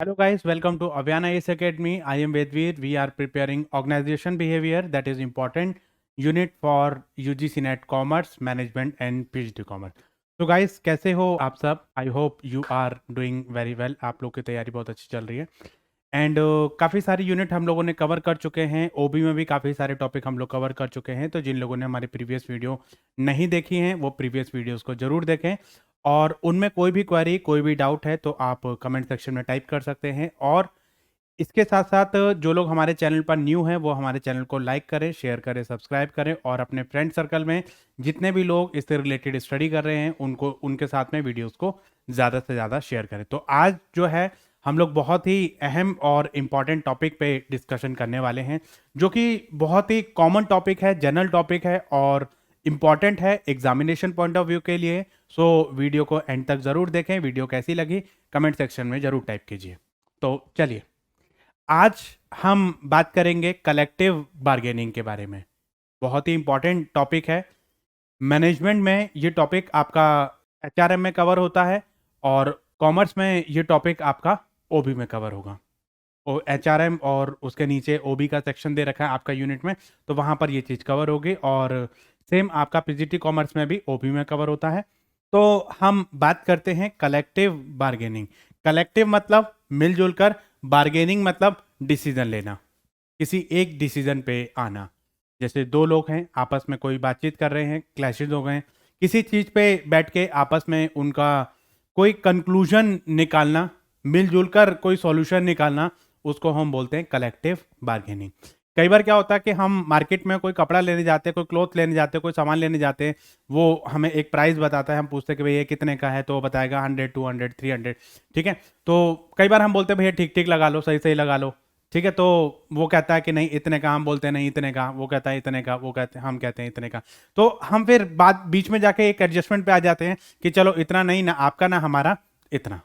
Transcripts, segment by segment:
Hello guys, welcome to Avyana Ace Academy. I am Vedveer. We are preparing organization behavior that is important unit for UGC NET Commerce Management and PhD Commerce. तो guys कैसे हो आप सब? I hope you are doing very well. आप लोग की तैयारी बहुत अच्छी चल रही है एंड काफ़ी सारी यूनिट हम लोगों ने कवर कर चुके हैं. ओबी में भी काफ़ी सारे टॉपिक हम लोग कवर कर चुके हैं. तो जिन लोगों ने हमारी प्रीवियस वीडियो नहीं देखी हैं वो प्रीवियस वीडियोस को ज़रूर देखें और उनमें कोई भी क्वेरी कोई भी डाउट है तो आप कमेंट सेक्शन में टाइप कर सकते हैं. और इसके साथ साथ जो लोग हमारे चैनल पर न्यू हैं वो हमारे चैनल को लाइक करें, शेयर करें, सब्सक्राइब करें और अपने फ्रेंड सर्कल में जितने भी लोग इससे रिलेटेड स्टडी कर रहे हैं उनको उनके साथ में वीडियोस को ज़्यादा से ज़्यादा शेयर करें. तो आज जो है हम लोग बहुत ही अहम और इम्पॉर्टेंट टॉपिक पे डिस्कशन करने वाले हैं जो कि बहुत ही कॉमन टॉपिक है, जनरल टॉपिक है और इम्पॉर्टेंट है एग्जामिनेशन पॉइंट ऑफ व्यू के लिए. सो वीडियो को एंड तक ज़रूर देखें. वीडियो कैसी लगी कमेंट सेक्शन में ज़रूर टाइप कीजिए. तो चलिए आज हम बात करेंगे कलेक्टिव बार्गेनिंग के बारे में. बहुत ही इंपॉर्टेंट टॉपिक है. मैनेजमेंट में ये टॉपिक आपका एचआरएम में कवर होता है और कॉमर्स में ये टॉपिक आपका ओबी में कवर होगा. और एचआरएम और उसके नीचे ओबी का सेक्शन दे रखा है आपका यूनिट में, तो वहाँ पर ये चीज़ कवर होगी. और सेम आपका पीजीटी कॉमर्स में भी ओबी में कवर होता है. तो हम बात करते हैं कलेक्टिव बार्गेनिंग. कलेक्टिव मतलब मिलजुल कर, बार्गेनिंग मतलब डिसीजन लेना, किसी एक डिसीजन पे आना. जैसे दो लोग हैं आपस में कोई बातचीत कर रहे हैं, क्लैशेज हो गए, किसी चीज़ पे बैठ के आपस में उनका कोई कंक्लूजन निकालना, मिलजुल कर कोई सॉल्यूशन निकालना, उसको हम बोलते हैं कलेक्टिव बार्गेनिंग. कई बार क्या होता है कि हम मार्केट में कोई कपड़ा लेने जाते हैं, कोई क्लोथ लेने जाते हैं, कोई सामान लेने जाते हैं, वो हमें एक प्राइस बताता है, हम पूछते हैं कि भाई ये कितने का है, तो वो बताएगा 100, 200, 300. ठीक है, तो कई बार हम बोलते हैं भैया ठीक ठीक लगा लो, सही सही लगा लो. ठीक है, तो वो कहता है कि नहीं इतने का, हम बोलते हैं नहीं इतने का, वो कहता है इतने का, वो कहते हैं, हम कहते हैं इतने का. तो हम फिर बात बीच में जाके एक एडजस्टमेंट पे आ जाते हैं कि चलो इतना नहीं, ना आपका ना हमारा, इतना.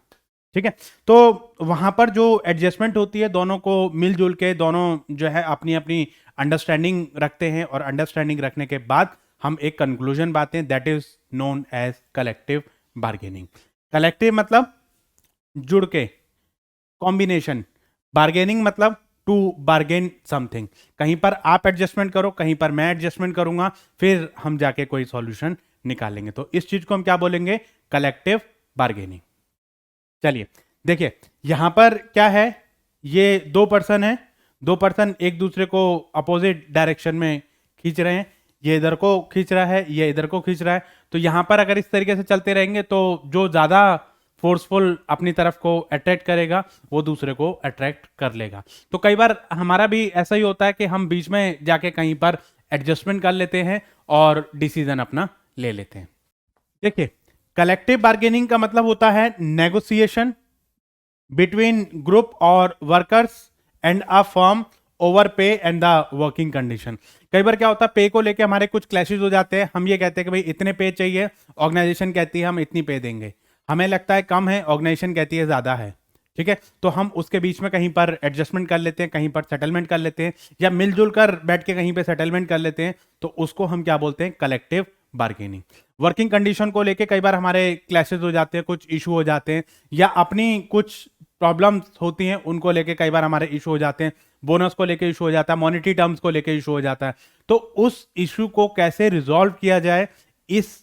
ठीक है, तो वहां पर जो एडजस्टमेंट होती है दोनों को मिलजुल के, दोनों जो है अपनी अपनी अंडरस्टैंडिंग रखते हैं और अंडरस्टैंडिंग रखने के बाद हम एक कंक्लूजन बातें, that is known as collective bargaining. Collective मतलब जुड़ के, कॉम्बिनेशन. बार्गेनिंग मतलब टू बार्गेन समथिंग. कहीं पर आप एडजस्टमेंट करो, कहीं पर मैं एडजस्टमेंट करूंगा, फिर हम जाके कोई सॉल्यूशन निकालेंगे. तो इस चीज को हम क्या बोलेंगे? Collective bargaining. चलिए देखिए यहां पर क्या है, ये दो पर्सन है, दो पर्सन एक दूसरे को अपोजिट डायरेक्शन में खींच रहे हैं. ये इधर को खींच रहा है, ये इधर को खींच रहा है. तो यहां पर अगर इस तरीके से चलते रहेंगे तो जो ज्यादा फोर्सफुल अपनी तरफ को अट्रैक्ट करेगा वो दूसरे को अट्रैक्ट कर लेगा. तो कई बार हमारा भी ऐसा ही होता है कि हम बीच में जाके कहीं पर एडजस्टमेंट कर लेते हैं और डिसीजन अपना ले लेते हैं. देखिए कलेक्टिव बार्गेनिंग का मतलब होता है नेगोशिएशन बिटवीन ग्रुप और workers and a firm over पे एंड द वर्किंग कंडीशन. कई बार क्या होता है पे को लेके हमारे कुछ क्लैशेज हो जाते हैं. हम ये कहते हैं कि भाई इतने पे चाहिए, ऑर्गेनाइजेशन कहती है हम इतनी पे देंगे. हमें लगता है कम है, ऑर्गेनाइजेशन कहती है ज्यादा है. ठीक है, तो हम उसके बीच में कहीं पर एडजस्टमेंट कर लेते हैं, कहीं पर सेटलमेंट कर लेते हैं, या मिलजुल कर बैठ के कहीं पे सेटलमेंट कर लेते हैं. तो उसको हम क्या बोलते हैं? Collective bargaining. वर्किंग कंडीशन को लेके कई बार हमारे क्लैशेज हो जाते हैं, कुछ इशू हो जाते हैं, या अपनी कुछ प्रॉब्लम्स होती हैं उनको लेके कई बार हमारे इशू हो जाते हैं. बोनस को लेके इशू हो जाता है, मॉनेटरी टर्म्स को लेके इशू हो जाता है. तो उस इशू को कैसे रिजॉल्व किया जाए, इस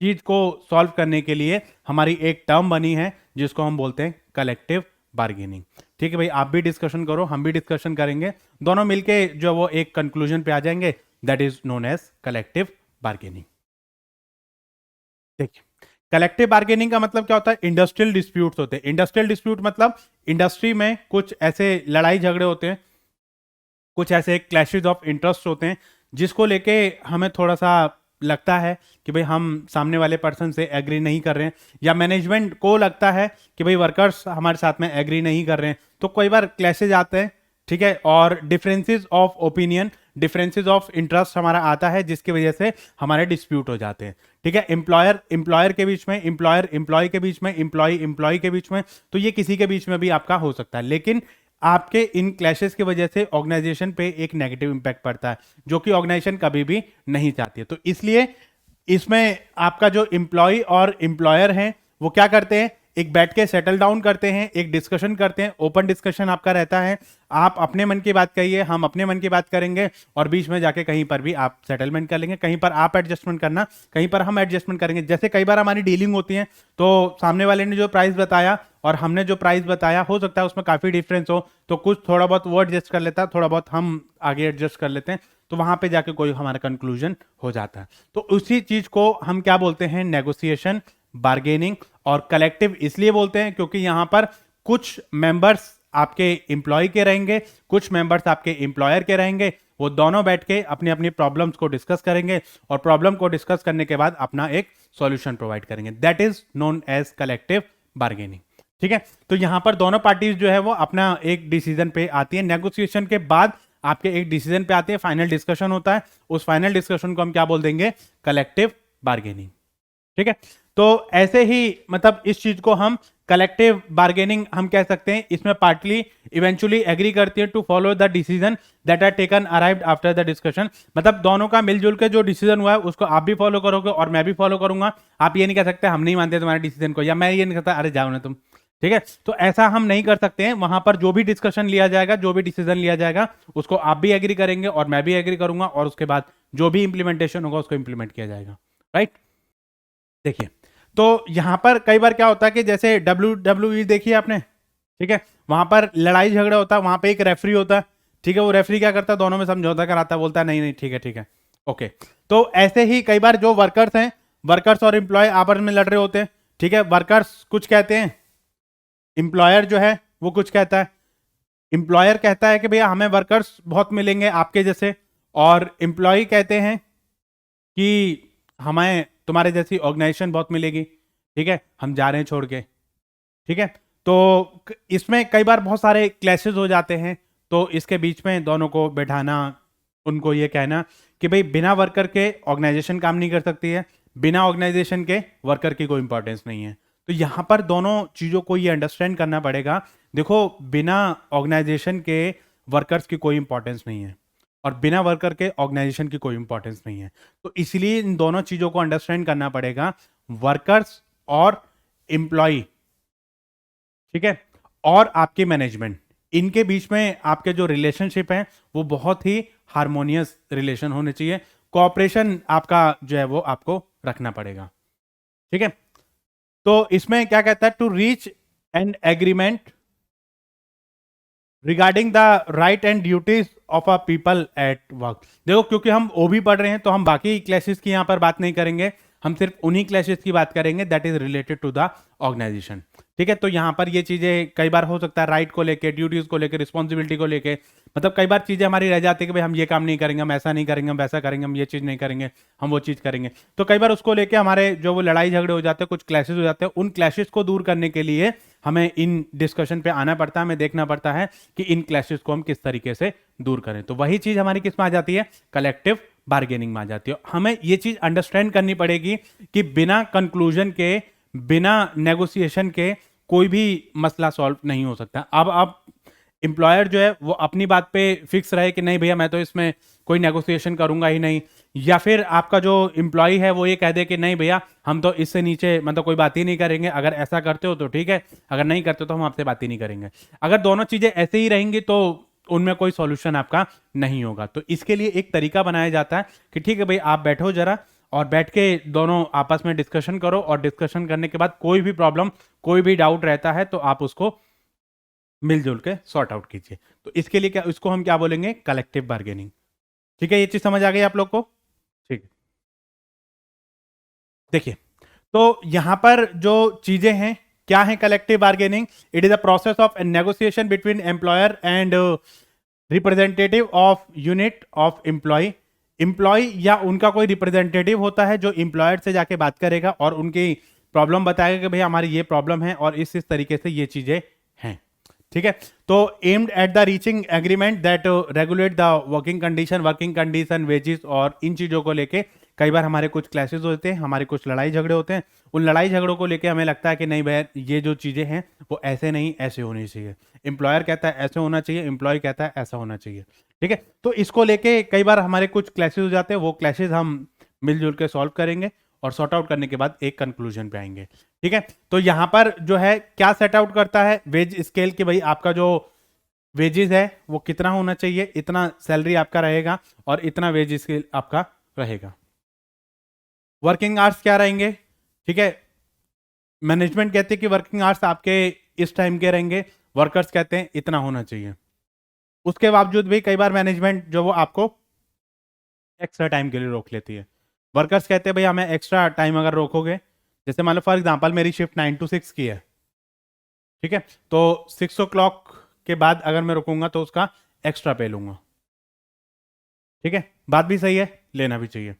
चीज को सॉल्व करने के लिए हमारी एक टर्म बनी है जिसको हम बोलते हैं कलेक्टिव बार्गेनिंग. ठीक है भाई, आप भी डिस्कशन करो, हम भी डिस्कशन करेंगे, दोनों मिलके जो वो एक कंक्लूजन पे आ जाएंगे, that is known as collective bargaining. देखिए कलेक्टिव बार्गेनिंग का मतलब क्या होता है? इंडस्ट्रियल डिस्प्यूट्स होते हैं. इंडस्ट्रियल डिस्प्यूट मतलब इंडस्ट्री में कुछ ऐसे लड़ाई झगड़े होते हैं, कुछ ऐसे क्लैशेज ऑफ इंटरेस्ट होते हैं जिसको लेके हमें थोड़ा सा लगता है कि भाई हम सामने वाले पर्सन से एग्री नहीं कर रहे हैं, या मैनेजमेंट को लगता है कि भाई वर्कर्स हमारे साथ में एग्री नहीं कर रहे हैं. तो कई बार क्लैशेज आते हैं. ठीक है, और differences of opinion, differences of interest हमारा आता है जिसकी वजह से हमारे डिस्प्यूट हो जाते हैं. ठीक है, एम्प्लॉयर एम्प्लॉयर के बीच में, एम्प्लॉयर एम्प्लॉय के बीच में, एम्प्लॉय एम्प्लॉय के बीच में, तो ये किसी के बीच में भी आपका हो सकता है. लेकिन आपके इन क्लैशेस की वजह से ऑर्गेनाइजेशन पे एक नेगेटिव इंपैक्ट पड़ता है जो कि ऑर्गेनाइजेशन कभी भी नहीं चाहती है. तो इसलिए इसमें आपका जो एम्प्लॉय और एम्प्लॉयर हैं वो क्या करते हैं? एक बैठ के सेटल डाउन करते हैं, एक डिस्कशन करते हैं, ओपन डिस्कशन आपका रहता है, आप अपने मन की बात कहिए, हम अपने मन की बात करेंगे, और बीच में जाके कहीं पर भी आप सेटलमेंट कर लेंगे, कहीं पर आप एडजस्टमेंट करना, कहीं पर हम एडजस्टमेंट करेंगे। जैसे कई बार हमारी डीलिंग होती है तो सामने वाले ने जो प्राइस बताया और हमने जो प्राइस बताया, हो सकता है उसमें काफी डिफरेंस हो, तो कुछ थोड़ा बहुत वो एडजस्ट कर लेता है, थोड़ा बहुत हम आगे एडजस्ट कर लेते हैं, तो वहां पे जाके कोई हमारा कंक्लूजन हो जाता है। तो उसी चीज को हम क्या बोलते हैं, नेगोशिएशन, बार्गेनिंग। और कलेक्टिव इसलिए बोलते हैं क्योंकि यहां पर कुछ मेंबर्स आपके एम्प्लॉय के रहेंगे, कुछ मेंबर्स आपके एम्प्लॉयर के रहेंगे, वो दोनों बैठ के अपनी अपनी प्रॉब्लम्स को डिस्कस करेंगे और प्रॉब्लम को डिस्कस करने के बाद अपना एक सॉल्यूशन प्रोवाइड करेंगे। That is known as collective bargaining. ठीक है, तो यहां पर दोनों पार्टीज जो है वो अपना एक डिसीजन पे आती है, नेगोशिएशन के बाद आपके एक डिसीजन पे आते हैं, फाइनल डिस्कशन होता है, उस फाइनल डिस्कशन को हम क्या बोल देंगे, कलेक्टिव बार्गेनिंग। ठीक है, तो ऐसे ही मतलब इस चीज को हम कलेक्टिव बार्गेनिंग हम कह सकते हैं। इसमें पार्टली इवेंचुअली एग्री करती है to follow the decision that are taken arrived after the discussion. मतलब दोनों का मिलजुल के जो डिसीजन हुआ है उसको आप भी फॉलो करोगे और मैं भी फॉलो करूंगा। आप ये नहीं कह सकते हम नहीं मानते तुम्हारे डिसीजन को, या मैं ये नहीं कहता अरे जाओ ना तुम। ठीक है, तो ऐसा हम नहीं कर सकते हैं। वहां पर जो भी डिस्कशन लिया जाएगा, जो भी डिसीजन लिया जाएगा, उसको आप भी एग्री करेंगे और मैं भी एग्री करूंगा, और उसके बाद जो भी इंप्लीमेंटेशन होगा उसको इंप्लीमेंट किया जाएगा। राइट, देखिए तो यहां पर कई बार क्या होता है कि जैसे WWE देखिए आपने, ठीक है, वहां पर लड़ाई झगड़ा होता है, वहां पे एक रेफरी होता है। ठीक है, वो रेफरी क्या करता है, दोनों में समझौता कराता है, बोलता है नहीं नहीं ठीक है ठीक है ओके। तो ऐसे ही कई बार जो वर्कर्स हैं, वर्कर्स और एम्प्लॉय आपस में लड़ रहे होते हैं। ठीक है, वर्कर्स कुछ कहते हैं, एम्प्लॉयर जो है वो कुछ कहता है। एम्प्लॉयर कहता है कि भैया हमें वर्कर्स बहुत मिलेंगे आपके जैसे, और एम्प्लॉय कहते हैं कि हमें तुम्हारे जैसी ऑर्गेनाइजेशन बहुत मिलेगी। ठीक है, हम जा रहे हैं छोड़ के। ठीक है, तो इसमें कई बार बहुत सारे क्लैशेस हो जाते हैं, तो इसके बीच में दोनों को बैठाना, उनको ये कहना कि भाई बिना वर्कर के ऑर्गेनाइजेशन काम नहीं कर सकती है, बिना ऑर्गेनाइजेशन के वर्कर की कोई इंपॉर्टेंस नहीं है। तो यहां पर दोनों चीजों को ये अंडरस्टैंड करना पड़ेगा। देखो, बिना ऑर्गेनाइजेशन के वर्कर्स की कोई इंपॉर्टेंस नहीं है और बिना वर्कर के ऑर्गेनाइजेशन की कोई इंपॉर्टेंस नहीं है। तो इसलिए इन दोनों चीजों को अंडरस्टैंड करना पड़ेगा, वर्कर्स और एम्प्लॉय। ठीक है, और आपके मैनेजमेंट, इनके बीच में आपके जो रिलेशनशिप है वो बहुत ही हार्मोनियस रिलेशन होने चाहिए। कोऑपरेशन आपका जो है वो आपको रखना पड़ेगा। ठीक है, तो इसमें क्या कहता है, to reach an agreement regarding the right and duties of a people at work. देखो, क्योंकि हम ओबी पढ़ रहे हैं तो हम बाकी क्लासेस की यहां पर बात नहीं करेंगे, हम सिर्फ उन्हीं क्लासेस की बात करेंगे that is related to the organisation. ठीक है, तो यहां पर ये चीजें कई बार हो सकता है राइट को लेके, ड्यूटीज को लेके, रिस्पॉन्सिबिलिटी को लेके, मतलब कई बार चीजें हमारी रह जाती है कि भाई हम ये काम नहीं करेंगे, हम ऐसा नहीं करेंगे, हम वैसा करेंगे, हम ये चीज नहीं करेंगे, हम वो चीज करेंगे। तो कई बार उसको लेके हमारे जो वो लड़ाई झगड़े हो जाते हैं, कुछ क्लैशेस हो जाते हैं। उन क्लैशेस को दूर करने के लिए हमें इन डिस्कशन पे आना पड़ता है, हमें देखना पड़ता है कि इन क्लैशेस को हम किस तरीके से दूर करें। तो वही चीज हमारी किस में आ जाती है, कलेक्टिव बार्गेनिंग में आ जाती है। हमें ये चीज अंडरस्टैंड करनी पड़ेगी कि बिना कंक्लूजन के, बिना नेगोशिएशन के कोई भी मसला सॉल्व नहीं हो सकता। अब एम्प्लॉयर जो है वो अपनी बात पे फिक्स रहे कि नहीं भैया मैं तो इसमें कोई नेगोशिएशन करूंगा ही नहीं, या फिर आपका जो एम्प्लॉय है वो ये कह दे कि नहीं भैया हम तो इससे नीचे मतलब कोई बात ही नहीं करेंगे, अगर ऐसा करते हो तो ठीक है, अगर नहीं करते तो हम आपसे बात ही नहीं करेंगे। अगर दोनों चीजें ऐसे ही रहेंगी तो उनमें कोई सॉल्यूशन आपका नहीं होगा। तो इसके लिए एक तरीका बनाया जाता है कि ठीक है भाई आप बैठो जरा, और बैठ के दोनों आपस में डिस्कशन करो, और डिस्कशन करने के बाद कोई भी प्रॉब्लम, कोई भी डाउट रहता है तो आप उसको मिलजुल के सॉर्ट आउट कीजिए। तो इसके लिए क्या, इसको हम क्या बोलेंगे, कलेक्टिव बार्गेनिंग। ठीक है, ये चीज समझ आ गई आप लोग को। ठीक है, देखिए तो यहां पर जो चीजें हैं क्या है, collective bargaining, it is a process of negotiation between employer and representative of unit of employee. Employee या उनका कोई रिप्रेजेंटेटिव होता है जो एम्प्लॉयर से जाके बात करेगा और उनकी प्रॉब्लम बताएगा कि भाई हमारी ये प्रॉब्लम है और इस तरीके से ये चीजें हैं। ठीक है, तो aimed at the reaching agreement that regulate the working condition, wages, और इन चीजों को लेके कई बार हमारे कुछ क्लैशेस होते हैं, हमारे कुछ लड़ाई झगड़े होते हैं। उन लड़ाई झगड़ों को लेके हमें लगता है कि नहीं भैया ये जो चीजें हैं वो ऐसे नहीं, ऐसे होनी चाहिए। एम्प्लॉयर कहता है ऐसे होना चाहिए, एम्प्लॉय कहता है ऐसा होना चाहिए। ठीक है, तो इसको लेके कई बार हमारे कुछ क्लैशेस हो जाते हैं, वो क्लैशेस हम मिलजुल के सॉल्व करेंगे और सॉर्ट आउट करने के बाद एक कंक्लूजन पे आएंगे। ठीक है, तो यहां पर जो है क्या सेट आउट करता है वेज स्केल कि भाई आपका जो वेजेस है वो कितना होना चाहिए, इतना सैलरी आपका रहेगा और इतना वेज स्केल आपका रहेगा। वर्किंग आवर्स क्या रहेंगे, ठीक है, मैनेजमेंट कहते हैं कि वर्किंग आवर्स आपके इस टाइम के रहेंगे, वर्कर्स कहते हैं इतना होना चाहिए। उसके बावजूद भी कई बार मैनेजमेंट जो वो आपको एक्स्ट्रा टाइम के लिए रोक लेती है। वर्कर्स कहते हैं भाई हमें एक्स्ट्रा टाइम अगर रोकोगे, जैसे मान लो फॉर एग्जांपल मेरी शिफ्ट 9 to 6 की है, ठीक है, तो 6 o'clock के बाद अगर मैं रुकूंगा तो उसका एक्स्ट्रा पे लूंगा। ठीक है, बात भी सही है, लेना भी चाहिए।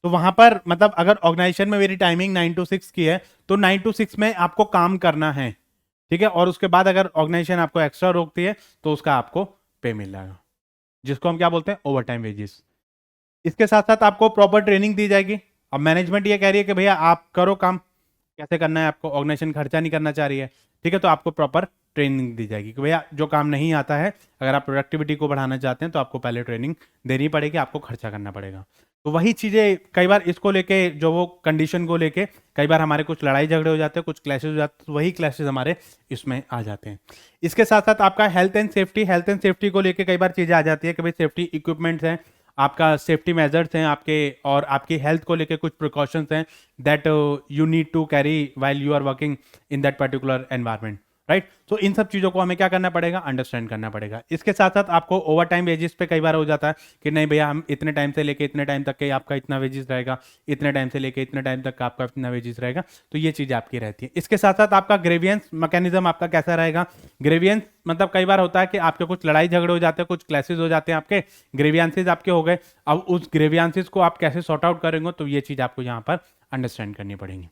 तो वहां पर मतलब अगर ऑर्गेनाइजेशन में मेरी टाइमिंग 9 to 6 की है तो 9 to 6 में आपको काम करना है। ठीक है, और उसके बाद अगर ऑर्गेनाइजेशन आपको एक्स्ट्रा रोकती है तो उसका आपको पे मिल जाएगा, जिसको हम क्या बोलते हैं, ओवर टाइम वेजेस। इसके साथ साथ आपको प्रॉपर ट्रेनिंग दी जाएगी। अब मैनेजमेंट ये कह रही है कि भैया आप करो काम, कैसे करना है आपको, ऑर्गेनाइजेशन खर्चा नहीं करना चाह रही है, ठीक है, तो आपको प्रॉपर ट्रेनिंग दी जाएगी कि भैया जो काम नहीं आता है, अगर आप प्रोडक्टिविटी को बढ़ाना चाहते हैं तो आपको पहले ट्रेनिंग देनी पड़ेगी, आपको खर्चा करना पड़ेगा। तो वही चीज़ें कई बार इसको लेके जो वो कंडीशन को लेके कई बार हमारे कुछ लड़ाई झगड़े हो जाते हैं, कुछ क्लैशेज हो जाते हैं, वही क्लैशेज हमारे इसमें आ जाते हैं। इसके साथ साथ आपका हेल्थ एंड सेफ्टी को लेके कई बार चीज़ें आ जाती है कि भाई सेफ्टी इक्विपमेंट्स हैं, आपका सेफ्टी मेजर्स हैं आपके, और आपकी हेल्थ को लेके कुछ प्रिकॉशंस हैं that you need to carry while you are working in that particular environment, right. तो इन सब चीज़ों को हमें क्या करना पड़ेगा, अंडरस्टैंड करना पड़ेगा। इसके साथ साथ आपको ओवर टाइम वेजेस पे कई बार हो जाता है कि नहीं भैया हम इतने टाइम से लेके इतने टाइम तक के आपका इतना वेजेस रहेगा, इतने टाइम से लेके इतने टाइम तक का आपका इतना वेजेस रहेगा, तो ये चीज़ आपकी रहती है। इसके साथ साथ आपका ग्रेवियंस मैकेनिज्म आपका कैसा रहेगा, ग्रेवियंस मतलब कई बार होता है कि आपके कुछ लड़ाई झगड़े हो जाते हैं, कुछ क्लैशेज हो जाते हैं, आपके ग्रेवियंसेज आपके हो गए, अब उस ग्रेवियंसेज को आप कैसे सॉर्ट आउट करेंगे, तो ये चीज़ आपको यहाँ पर अंडरस्टैंड करनी पड़ेगी।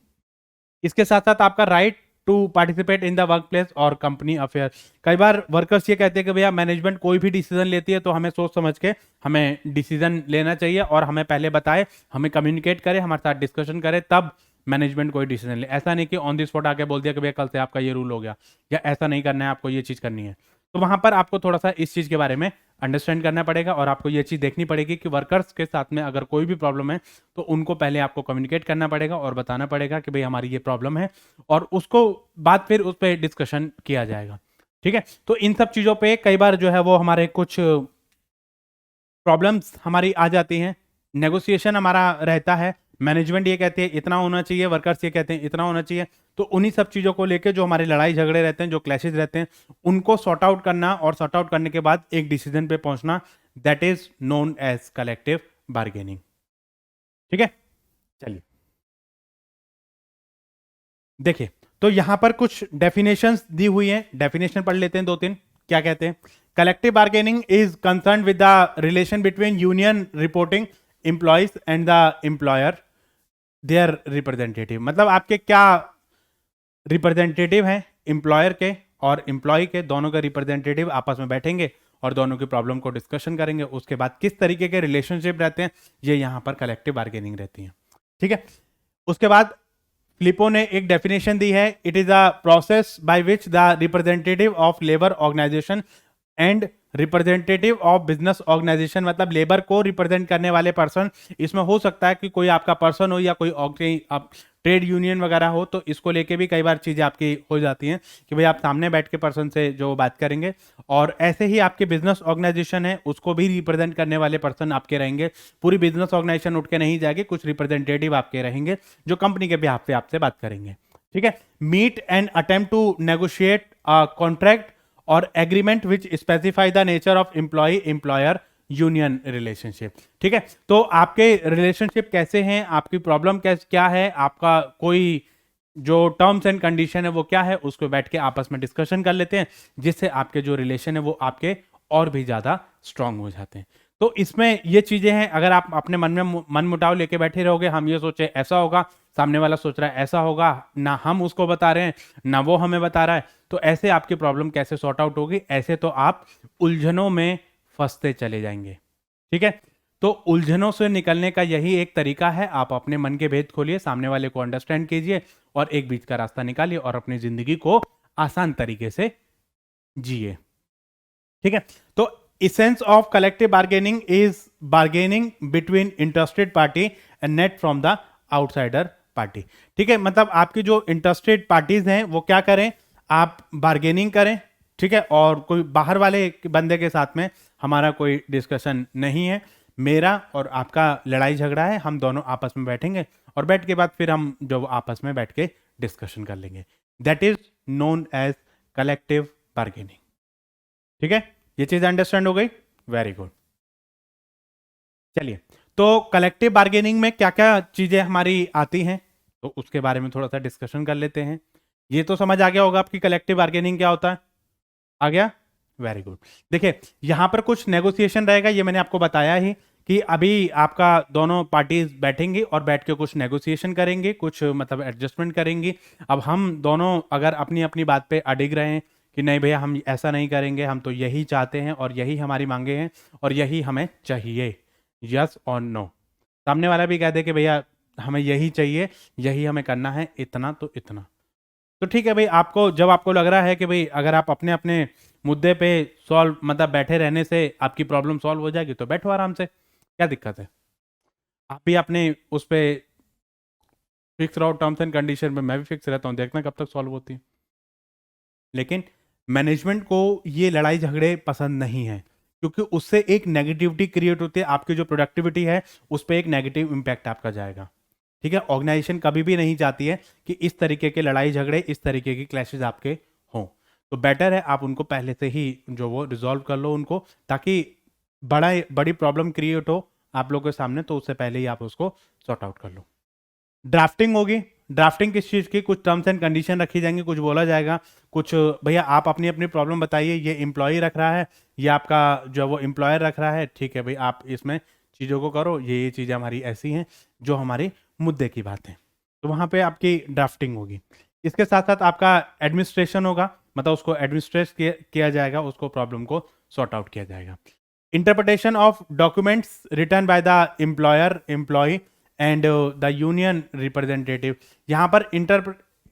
इसके साथ साथ आपका right to participate in the workplace और कंपनी अफेयर। कई बार वर्कर्स ये कहते हैं कि भैया मैनेजमेंट कोई भी डिसीजन लेती है तो हमें सोच समझ के हमें डिसीजन लेना चाहिए और हमें पहले बताए, हमें कम्युनिकेट करे, हमारे साथ डिस्कशन करे, तब मैनेजमेंट कोई डिसीजन ले। ऐसा नहीं कि ऑन द स्पॉट आके बोल दिया कि भैया कल से आपका ये रूल हो गया, या ऐसा नहीं करना है, आपको ये चीज़ करनी है। तो वहां पर आपको थोड़ा सा इस चीज़ के बारे में अंडरस्टैंड करना पड़ेगा और आपको ये चीज़ देखनी पड़ेगी कि वर्कर्स के साथ में अगर कोई भी प्रॉब्लम है तो उनको पहले आपको कम्युनिकेट करना पड़ेगा और बताना पड़ेगा कि भाई हमारी ये प्रॉब्लम है, और उसको बाद फिर उस पर डिस्कशन किया जाएगा। ठीक है, तो इन सब चीज़ों पे कई बार जो है वो हमारे कुछ प्रॉब्लम्स हमारी आ जाती हैं, नेगोशिएशन हमारा रहता है, मैनेजमेंट ये कहते हैं इतना होना चाहिए, वर्कर्स ये कहते हैं इतना होना चाहिए। तो उन्हीं सब चीज़ों को लेके जो हमारे लड़ाई झगड़े रहते हैं, जो क्लैशेज रहते हैं, उनको सॉर्ट आउट करना और सॉर्ट आउट करने के बाद एक डिसीजन पे पहुंचना, that is known as collective bargaining. ठीक है, चलिए देखिए, तो यहां पर कुछ डेफिनेशंस दी हुई हैं, डेफिनेशन पढ़ लेते हैं दो तीन। क्या कहते हैं, collective bargaining is concern with the relation between union reporting employees and the employer their representative. मतलब आपके क्या रिप्रेजेंटेटिव हैं, एम्प्लॉयर के और एम्प्लॉय के, दोनों के रिप्रेजेंटेटिव आपस में बैठेंगे और दोनों की प्रॉब्लम को डिस्कशन करेंगे। उसके बाद किस तरीके के रिलेशनशिप रहते हैं, ये यहाँ पर कलेक्टिव बार्गेनिंग रहती है। ठीक है, उसके बाद फिलिपो ने एक डेफिनेशन दी है, it is a process by which the representative of labour organisation and representative of business organisation, मतलब लेबर को रिप्रेजेंट करने वाले पर्सन, इसमें हो सकता है कि कोई आपका पर्सन हो या कोई आप ट्रेड यूनियन वगैरह हो, तो इसको लेके भी कई बार चीज़ें आपकी हो जाती हैं कि भाई आप सामने बैठ के पर्सन से जो बात करेंगे, और ऐसे ही आपकी बिजनेस ऑर्गेनाइजेशन है उसको भी रिप्रेजेंट करने वाले पर्सन आपके रहेंगे। पूरी बिजनेस ऑर्गेनाइजेशन उठ के नहीं जाएगी, कुछ रिप्रेजेंटेटिव आपके रहेंगे जो कंपनी के बिहाफ पे आपसे बात करेंगे। ठीक है, meet and attempt to negotiate a contract और agreement which specify the nature of employ employer union relationship. ठीक है, तो आपके रिलेशनशिप कैसे हैं, आपकी प्रॉब्लम क्या है, आपका कोई जो टर्म्स एंड कंडीशन है वो क्या है, उसको बैठ के आपस में डिस्कशन कर लेते हैं, जिससे आपके जो रिलेशन है वो आपके और भी ज्यादा स्ट्रांग हो जाते हैं। तो इसमें ये चीजें हैं, अगर आप अपने मन में मन मुटाव लेके बैठे रहोगे, हम ये सोचे ऐसा होगा, सामने वाला सोच रहा है ऐसा होगा, ना हम उसको बता रहे हैं ना वो हमें बता रहा है, तो ऐसे आपकी प्रॉब्लम कैसे सॉर्ट आउट होगी, ऐसे तो आप उलझनों में फंसते चले जाएंगे। ठीक है, तो उलझनों से निकलने का यही एक तरीका है, आप अपने मन के भेद खोलिए, सामने वाले को अंडरस्टैंड कीजिए और एक बीच का रास्ता निकालिए और अपनी जिंदगी को आसान तरीके से जिए। ठीक है, तो essence of collective bargaining is bargaining between interested party and net from the outsider party. ठीक है, मतलब आपकी जो इंटरेस्टेड पार्टीज हैं वो क्या करें, आप बार्गेनिंग करें, ठीक है, और कोई बाहर वाले बंदे के साथ में हमारा कोई डिस्कशन नहीं है, मेरा और आपका लड़ाई झगड़ा है, हम दोनों आपस में बैठेंगे और बैठ के बाद फिर हम जो आपस में बैठ के डिस्कशन कर लेंगे। That is known as collective bargaining. ठीक है, ये चीज अंडरस्टैंड हो गई, वेरी गुड। चलिए, तो कलेक्टिव बार्गेनिंग में क्या क्या चीजें हमारी आती हैं तो उसके बारे में थोड़ा सा डिस्कशन कर लेते हैं। ये तो समझ आ गया होगा आपकी कलेक्टिव बार्गेनिंग क्या होता है, आ गया, वेरी गुड। देखिए, यहां पर कुछ नेगोशिएशन रहेगा, ये मैंने आपको बताया ही कि अभी आपका दोनों पार्टीज बैठेंगी और बैठ के कुछ नेगोशिएशन करेंगे, कुछ मतलब एडजस्टमेंट करेंगी। अब हम दोनों अगर अपनी अपनी बात पे अडिग रहे हैं कि नहीं भैया हम ऐसा नहीं करेंगे, हम तो यही चाहते हैं और यही हमारी मांगे हैं और यही हमें चाहिए, यस और नो, सामने वाला भी कह दे कि भैया हमें यही चाहिए, यही हमें करना है, इतना तो इतना, तो ठीक है भाई। आपको जब आपको लग रहा है कि भाई अगर आप अपने अपने मुद्दे पे सॉल्व मतलब बैठे रहने से आपकी प्रॉब्लम सॉल्व हो जाएगी तो बैठो आराम से, क्या दिक्कत है। आप भी अपने उस पे फिक्स रहो, टर्म्स एंड कंडीशन में मैं भी फिक्स रहता हूँ, देखना कब तक सॉल्व होती है। लेकिन मैनेजमेंट को ये लड़ाई झगड़े पसंद नहीं है क्योंकि उससे एक नेगेटिविटी क्रिएट होती है, आपकी जो प्रोडक्टिविटी है उस पर एक नेगेटिव इम्पैक्ट आपका जाएगा। ठीक है, ऑर्गेनाइजेशन कभी भी नहीं चाहती है कि इस तरीके के लड़ाई झगड़े, इस तरीके की क्लैशेस आपके हों, तो बेटर है आप उनको पहले से ही जो वो रिजॉल्व कर लो उनको, ताकि बड़ी प्रॉब्लम क्रिएट हो आप लोगों के सामने तो उससे पहले ही आप उसको सॉर्ट आउट कर लो। ड्राफ्टिंग होगी, ड्राफ्टिंग किस चीज़ की, कुछ टर्म्स एंड कंडीशन रखी जाएंगी, कुछ बोला जाएगा, कुछ भैया आप अपनी अपनी प्रॉब्लम बताइए, ये एम्प्लॉय रख रहा है, ये आपका जो वो एम्प्लॉयर रख रहा है, ठीक है भाई आप इसमें चीज़ों को करो, ये चीज़ें हमारी ऐसी हैं जो हमारे मुद्दे की बात है, तो वहाँ पे आपकी ड्राफ्टिंग होगी। इसके साथ साथ आपका एडमिनिस्ट्रेशन होगा, मतलब उसको एडमिनिस्ट्रेट किया जाएगा, उसको प्रॉब्लम को सॉर्ट आउट किया जाएगा। Interpretation of documents written by the employer, employee and the union representative. यहाँ पर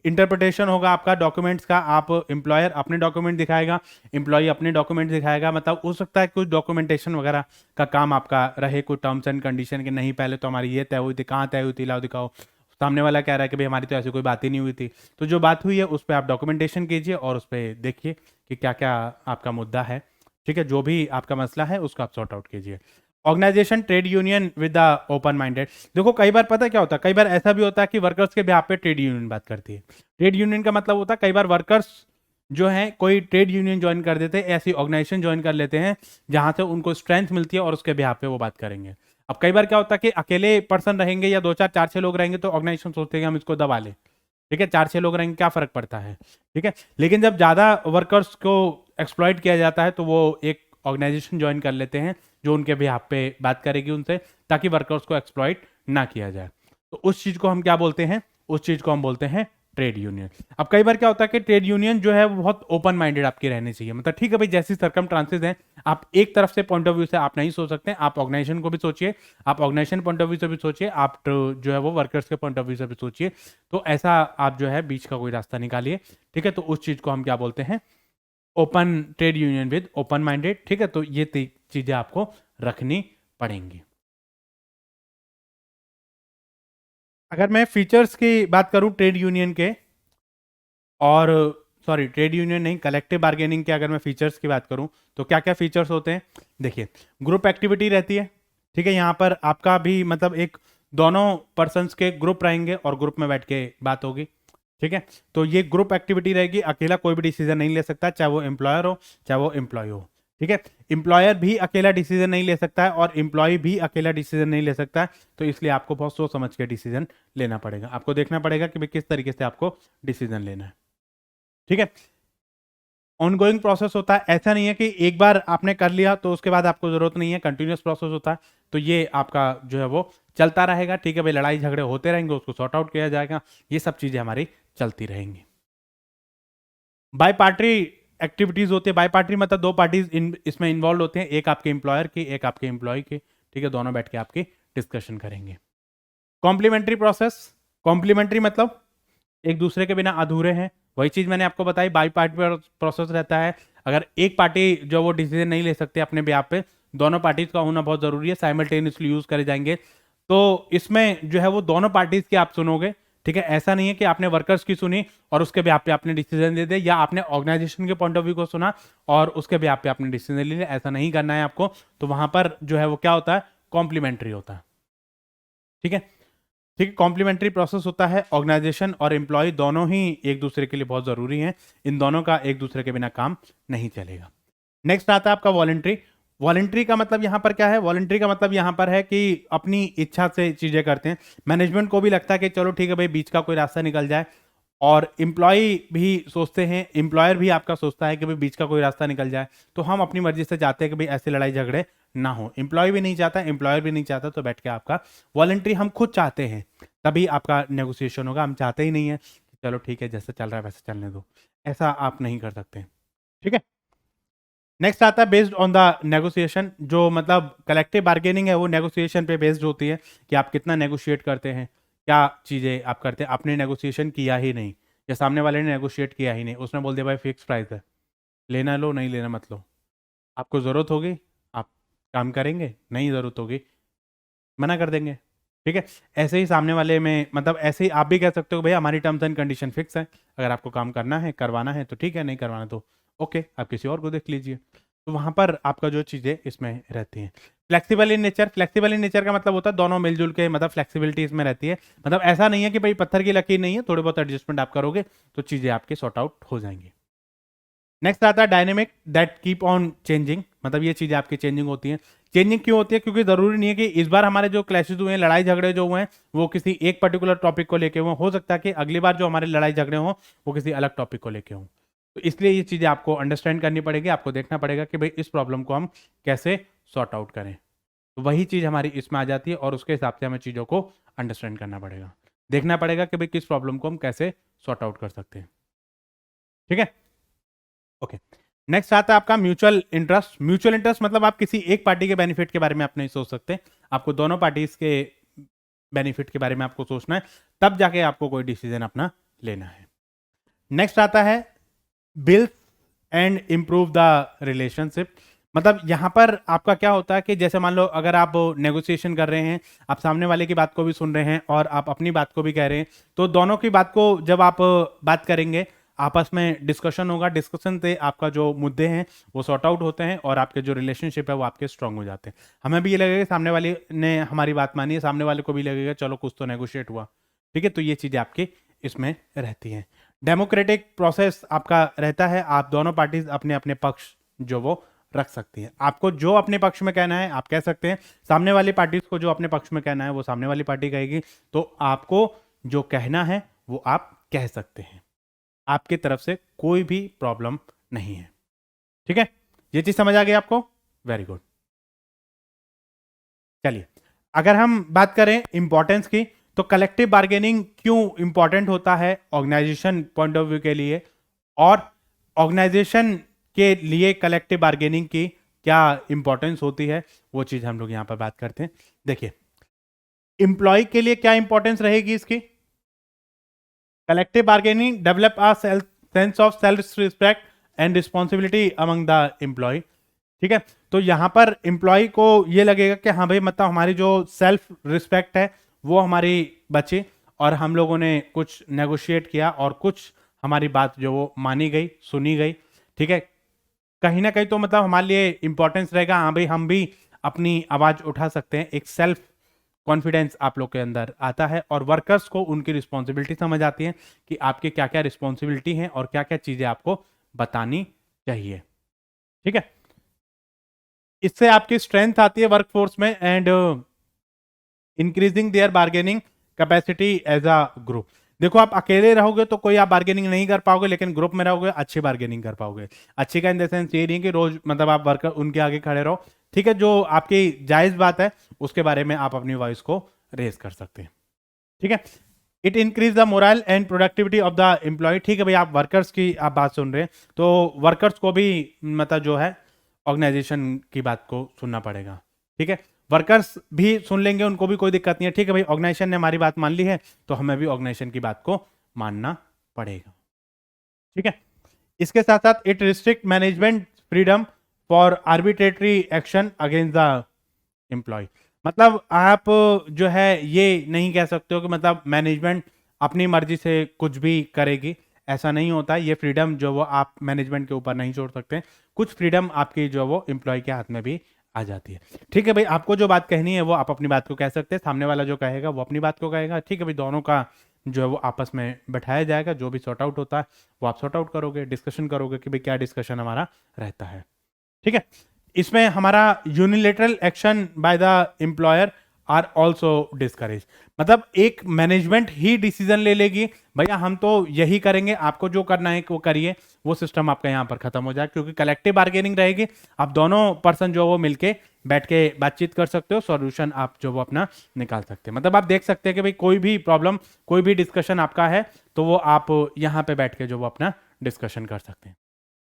इंटरप्रिटेशन होगा आपका डॉक्यूमेंट्स का, आप एम्प्लॉयर अपने डॉक्यूमेंट दिखाएगा, एम्प्लॉय अपने डॉक्यूमेंट दिखाएगा, मतलब हो सकता है कुछ डॉक्यूमेंटेशन वगैरह का काम आपका रहे, कुछ टर्म्स एंड कंडीशन के नहीं पहले तो हमारी ये तय हुई थी, कहाँ तय हुई थी, लाओ दिखाओ, सामने वाला कह रहा है कि भाई हमारी तो ऐसी कोई बात ही नहीं हुई थी, तो जो बात हुई है उस पर आप डॉक्यूमेंटेशन कीजिए और उस पर देखिए कि क्या क्या आपका मुद्दा है। ठीक है, जो भी आपका मसला है उसको आप सॉर्ट आउट कीजिए। Organisation trade union with the open minded. देखो कई बार पता है क्या होता है, कई बार ऐसा भी होता है कि वर्कर्स के बिहाफ पे ट्रेड यूनियन बात करती है। ट्रेड यूनियन का मतलब होता है कई बार वर्कर्स जो हैं कोई ट्रेड यूनियन ज्वाइन कर देते हैं, ऐसी ऑर्गेनाइजेशन ज्वाइन कर लेते हैं जहां से उनको स्ट्रेंथ मिलती है और उसके बिहाफ पे वो बात करेंगे। अब कई बार क्या होता है कि अकेले पर्सन रहेंगे या दो चार चार छह लोग रहेंगे तो ऑर्गेनाइजेशन सोचते हैं कि हम इसको दबा लें, ठीक है, चार छह लोग रहेंगे क्या फर्क पड़ता है, ठीक है। लेकिन जब ज्यादा वर्कर्स को एक्सप्लॉइट किया जाता है तो वो एक ऑर्गेनाइजेशन ज्वाइन कर लेते हैं जो उनके बिहाफ पे बात करेगी उनसे, ताकि वर्कर्स को एक्सप्लॉइट ना किया जाए। तो उस चीज को हम क्या बोलते हैं, उस चीज को हम बोलते हैं ट्रेड यूनियन। अब कई बार क्या होता है कि ट्रेड यूनियन जो है वो बहुत ओपन माइंडेड आपकी रहनी चाहिए, मतलब ठीक है भाई जैसी सर्कमस्टांसेस हैं, आप एक तरफ से पॉइंट ऑफ व्यू से आप नहीं सोच सकते, आप ऑर्गेनाइजेशन को भी सोचिए, आप ऑर्गेनाइजेशन पॉइंट ऑफ व्यू से भी सोचिए, आप जो है वो वर्कर्स के पॉइंट ऑफ व्यू से भी सोचिए, तो ऐसा आप जो है बीच का कोई रास्ता निकालिए। ठीक है, तो उस चीज को हम क्या बोलते हैं, open trade union with open minded. ठीक है, तो ये चीजें आपको रखनी पड़ेंगी। अगर मैं फीचर्स की बात करूं ट्रेड यूनियन के, और सॉरी ट्रेड यूनियन नहीं, कलेक्टिव बार्गेनिंग के अगर मैं फीचर्स की बात करूं तो क्या क्या फीचर्स होते हैं। देखिए, ग्रुप एक्टिविटी रहती है, ठीक है, यहाँ पर आपका भी मतलब एक दोनों पर्सन्स के ग्रुप रहेंगे और ग्रुप में बैठ के बात होगी। ठीक है, तो ये ग्रुप एक्टिविटी रहेगी, अकेला कोई भी डिसीजन नहीं ले सकता, चाहे वो एम्प्लॉयर हो चाहे वो एम्प्लॉय हो। ठीक है, एम्प्लॉयर भी अकेला डिसीजन नहीं ले सकता है और एम्प्लॉय भी अकेला डिसीजन नहीं ले सकता है, तो इसलिए आपको बहुत सोच समझ के डिसीजन लेना पड़ेगा, आपको देखना पड़ेगा कि भाई किस तरीके से आपको डिसीजन लेना है। ठीक है, ऑनगोइंग प्रोसेस होता है, ऐसा नहीं है कि एक बार आपने कर लिया तो उसके बाद आपको जरूरत नहीं है, कंटिन्यूस प्रोसेस होता है, तो ये आपका जो है वो चलता रहेगा। ठीक है भाई, लड़ाई झगड़े होते रहेंगे, उसको सॉर्ट आउट किया जाएगा, ये सब चीजें हमारी चलती रहेंगी। बाई पार्टी एक्टिविटीज होती है, बाई पार्टी मतलब दो पार्टीज इसमें इन्वॉल्व होते हैं, एक आपके एम्प्लॉयर की एक आपके एम्प्लॉय की। ठीक है, दोनों बैठ के आपकी डिस्कशन करेंगे। कॉम्प्लीमेंट्री प्रोसेस, कॉम्प्लीमेंट्री मतलब एक दूसरे के बिना अधूरे हैं, वही चीज मैंने आपको बताई, बाई पार्टी प्रोसेस रहता है। अगर एक पार्टी जो वो डिसीजन नहीं ले सकते अपने बिहाफ पे, दोनों पार्टीज का होना बहुत जरूरी है, साइमल्टेनियसली यूज करे जाएंगे तो इसमें जो है वो दोनों पार्टीज की आप सुनोगे, ठीक है। ऐसा नहीं है कि आपने वर्कर्स की सुनी और उसके ब्याह पे आपने डिसीजन दे दिया, या आपने ऑर्गेनाइजेशन के पॉइंट ऑफ व्यू को सुना और उसके ब्याह पे आपने डिसीजन ले लिया। ऐसा नहीं करना है आपको। तो वहां पर जो है वो क्या होता है, कॉम्प्लीमेंट्री होता है, ठीक है। ठीक है, कॉम्प्लीमेंट्री प्रोसेस होता है। ऑर्गेनाइजेशन और एम्प्लॉय दोनों ही एक दूसरे के लिए बहुत जरूरी हैं। इन दोनों का एक दूसरे के बिना काम नहीं चलेगा। नेक्स्ट आता है आपका वॉलंटरी। वॉलंटरी का मतलब यहां पर क्या है? वॉलंटरी का मतलब यहां पर है कि अपनी इच्छा से चीजें करते हैं। मैनेजमेंट को भी लगता है कि चलो ठीक है भाई, बीच का कोई रास्ता निकल जाए, और एम्प्लॉय भी सोचते हैं, एम्प्लॉयर भी आपका सोचता है कि भाई बीच का कोई रास्ता निकल जाए। तो हम अपनी मर्जी से चाहते हैं कि भाई ऐसे लड़ाई झगड़े ना हो। एम्प्लॉय भी नहीं चाहता, एम्प्लॉयर भी नहीं चाहता, तो बैठ के आपका वॉलंटरी हम खुद चाहते हैं, तभी आपका नेगोशिएशन होगा। हम चाहते ही नहीं है कि चलो ठीक है जैसे चल रहा है वैसे चलने दो, ऐसा आप नहीं कर सकते, ठीक है। नेक्स्ट आता है बेस्ड ऑन द नेगोशिएशन। जो मतलब कलेक्टिव बार्गेनिंग है वो नेगोशिएशन पे बेस्ड होती है कि आप कितना नेगोशिएट करते हैं, क्या चीज़ें आप करते हैं। आपने नेगोशिएशन किया ही नहीं, या सामने वाले ने नेगोशिएट किया ही नहीं, उसने बोल दिया भाई फिक्स प्राइस है, लेना लो, नहीं लेना मत लो। आपको ज़रूरत होगी आप काम करेंगे, नहीं ज़रूरत होगी मना कर देंगे, ठीक है। ऐसे ही सामने वाले में मतलब ऐसे ही आप भी कह सकते हो भाई हमारी टर्म्स एंड कंडीशन फिक्स है, अगर आपको काम करना है करवाना है तो ठीक है, नहीं करवाना तो ओके, आप किसी और को देख लीजिए। तो वहां पर आपका जो चीज़ें इसमें रहती हैं। Flexible in nature. Flexible in nature का मतलब होता है दोनों मिलजुल के, मतलब फ्लेक्सिबिलिटी इसमें रहती है। मतलब ऐसा नहीं है कि भाई पत्थर की लकीर नहीं है, थोड़े बहुत एडजस्टमेंट आप करोगे तो चीज़ें आपकी सॉर्ट आउट हो जाएंगी। नेक्स्ट आता है dynamic that keep on changing. मतलब ये चीज़ें आपकी चेंजिंग होती हैं। चेंजिंग क्यों होती है? क्योंकि जरूरी नहीं है कि इस बार हमारे जो क्लैशेज हुए हैं, लड़ाई झगड़े जो हुए हैं, वो किसी एक पर्टिकुलर टॉपिक को लेके हुए। हो सकता है कि अगली बार जो हमारे लड़ाई झगड़े हों वो किसी अलग टॉपिक को लेके हों। तो इसलिए ये चीज़ें आपको अंडरस्टैंड करनी पड़ेगी, आपको देखना पड़ेगा कि भाई इस प्रॉब्लम को हम कैसे सॉर्ट आउट करें। तो वही चीज़ हमारी इसमें आ जाती है और उसके हिसाब से हमें चीज़ों को अंडरस्टैंड करना पड़ेगा, देखना पड़ेगा कि भाई किस प्रॉब्लम को हम कैसे सॉर्ट आउट कर सकते हैं, ठीक है। ओके, नेक्स्ट आता है आपका म्यूचुअल इंटरेस्ट। म्यूचुअल इंटरेस्ट मतलब आप किसी एक पार्टी के बेनिफिट के बारे में आप नहीं सोच सकते, आपको दोनों पार्टीज के बेनिफिट के बारे में आपको सोचना है, तब जाके आपको कोई डिसीजन अपना लेना है। नेक्स्ट आता है build and improve the relationship. मतलब यहां पर आपका क्या होता है कि जैसे मान लो अगर आप नेगोशिएशन कर रहे हैं, आप सामने वाले की बात को भी सुन रहे हैं और आप अपनी बात को भी कह रहे हैं, तो दोनों की बात को जब आप बात करेंगे, आपस में डिस्कशन होगा, डिस्कशन से आपका जो मुद्दे हैं वो सॉर्ट आउट होते हैं और आपके जो रिलेशनशिप है वो आपके स्ट्रांग हो जाते हैं। हमें भी ये लगेगा कि सामने वाले ने हमारी बात मानी है, सामने वाले को भी लगेगा चलो कुछ तो नेगोशिएट हुआ, ठीक है। तो ये चीज़ें आपकी इसमें रहती हैं। डेमोक्रेटिक प्रोसेस आपका रहता है, आप दोनों पार्टीज अपने अपने पक्ष जो वो रख सकती है। आपको जो अपने पक्ष में कहना है आप कह सकते हैं, सामने वाली पार्टीज को जो अपने पक्ष में कहना है वो सामने वाली पार्टी कहेगी। तो आपको जो कहना है वो आप कह सकते हैं, आपकी तरफ से कोई भी प्रॉब्लम नहीं है, ठीक है। ये चीज समझ आ गई आपको? Very good. चलिए, अगर हम बात करें इंपॉर्टेंस की, तो कलेक्टिव बार्गेनिंग क्यों इंपॉर्टेंट होता है ऑर्गेनाइजेशन पॉइंट ऑफ व्यू के लिए, और ऑर्गेनाइजेशन के लिए कलेक्टिव बार्गेनिंग की क्या इंपॉर्टेंस होती है, वो चीज हम लोग यहां पर बात करते हैं। देखिए, इंप्लॉय के लिए क्या इंपॉर्टेंस रहेगी इसकी? Collective bargaining develop a sense of self respect and responsibility among the employee, ठीक है। तो यहां पर एम्प्लॉय को ये लगेगा कि हाँ भाई मतलब हमारी जो सेल्फ रिस्पेक्ट है वो हमारी बची, और हम लोगों ने कुछ नेगोशिएट किया और कुछ हमारी बात जो वो मानी गई, सुनी गई, ठीक है। कहीं ना कहीं तो मतलब हमारे लिए इंपॉर्टेंस रहेगा, हाँ भाई हम भी अपनी आवाज उठा सकते हैं, एक सेल्फ कॉन्फिडेंस आप लोग के अंदर आता है, और वर्कर्स को उनकी रिस्पॉन्सिबिलिटी समझ आती है कि आपके क्या क्या रिस्पॉन्सिबिलिटी है और क्या क्या चीजें आपको बतानी चाहिए, ठीक है। इससे आपकी स्ट्रेंथ आती है वर्कफोर्स में, and increasing their bargaining capacity as a group. देखो, आप अकेले रहोगे तो कोई आप बार्गेनिंग नहीं कर पाओगे, लेकिन ग्रुप में रहोगे अच्छी बार्गेनिंग कर पाओगे। अच्छी का इन द सेंस ये नहीं कि रोज मतलब आप वर्कर उनके आगे खड़े रहो, ठीक है। जो आपकी जायज बात है उसके बारे में आप अपनी वॉइस को रेज कर सकते हैं, ठीक है। It increase the morale and productivity of the employee, ठीक है भाई, आप वर्कर्स की आप बात सुन रहे हैं तो वर्कर्स को भी मतलब जो है ऑर्गेनाइजेशन की बात को सुनना पड़ेगा, ठीक है। वर्कर्स भी सुन लेंगे, उनको भी कोई दिक्कत नहीं है, ठीक है भाई, ऑर्गेनाइजेशन ने हमारी बात मान ली है तो हमें भी ऑर्गेनाइजेशन की बात को मानना पड़ेगा, ठीक है। इसके साथ साथ it restrict management freedom for arbitrary action against the employee. मतलब आप जो है ये नहीं कह सकते हो कि मतलब मैनेजमेंट अपनी मर्जी से कुछ भी करेगी, ऐसा नहीं होता। ये फ्रीडम जो वो आप मैनेजमेंट के ऊपर नहीं छोड़ सकते, कुछ फ्रीडम आपकी जो वो एम्प्लॉय के हाथ में भी आ जाती है। ठीक है भाई, आपको जो बात कहनी है वो आप अपनी बात को कह सकते हैं, सामने वाला जो कहेगा वो अपनी बात को कहेगा। ठीक है भाई, दोनों का जो है वो आपस में बैठाया जाएगा, जो भी सॉर्ट आउट होता है वो आप सॉर्ट आउट करोगे, डिस्कशन करोगे कि भाई क्या डिस्कशन हमारा रहता है। ठीक है, इसमें हमारा unilateral action by the employer are also discourage. मतलब एक मैनेजमेंट ही डिसीजन ले लेगी, भैया हम तो यही करेंगे, आपको जो करना है वो करिए, वो सिस्टम आपका यहाँ पर खत्म हो जाए, क्योंकि कलेक्टिव बार्गेनिंग रहेगी। आप दोनों पर्सन जो वो मिलके बैठ के बातचीत कर सकते हो, सॉल्यूशन आप जो वो अपना निकाल सकते हैं। मतलब आप देख सकते हैं कि भाई कोई भी प्रॉब्लम, कोई भी डिस्कशन आपका है तो वो आप यहाँ पे बैठ के जो वो अपना डिस्कशन कर सकते हैं।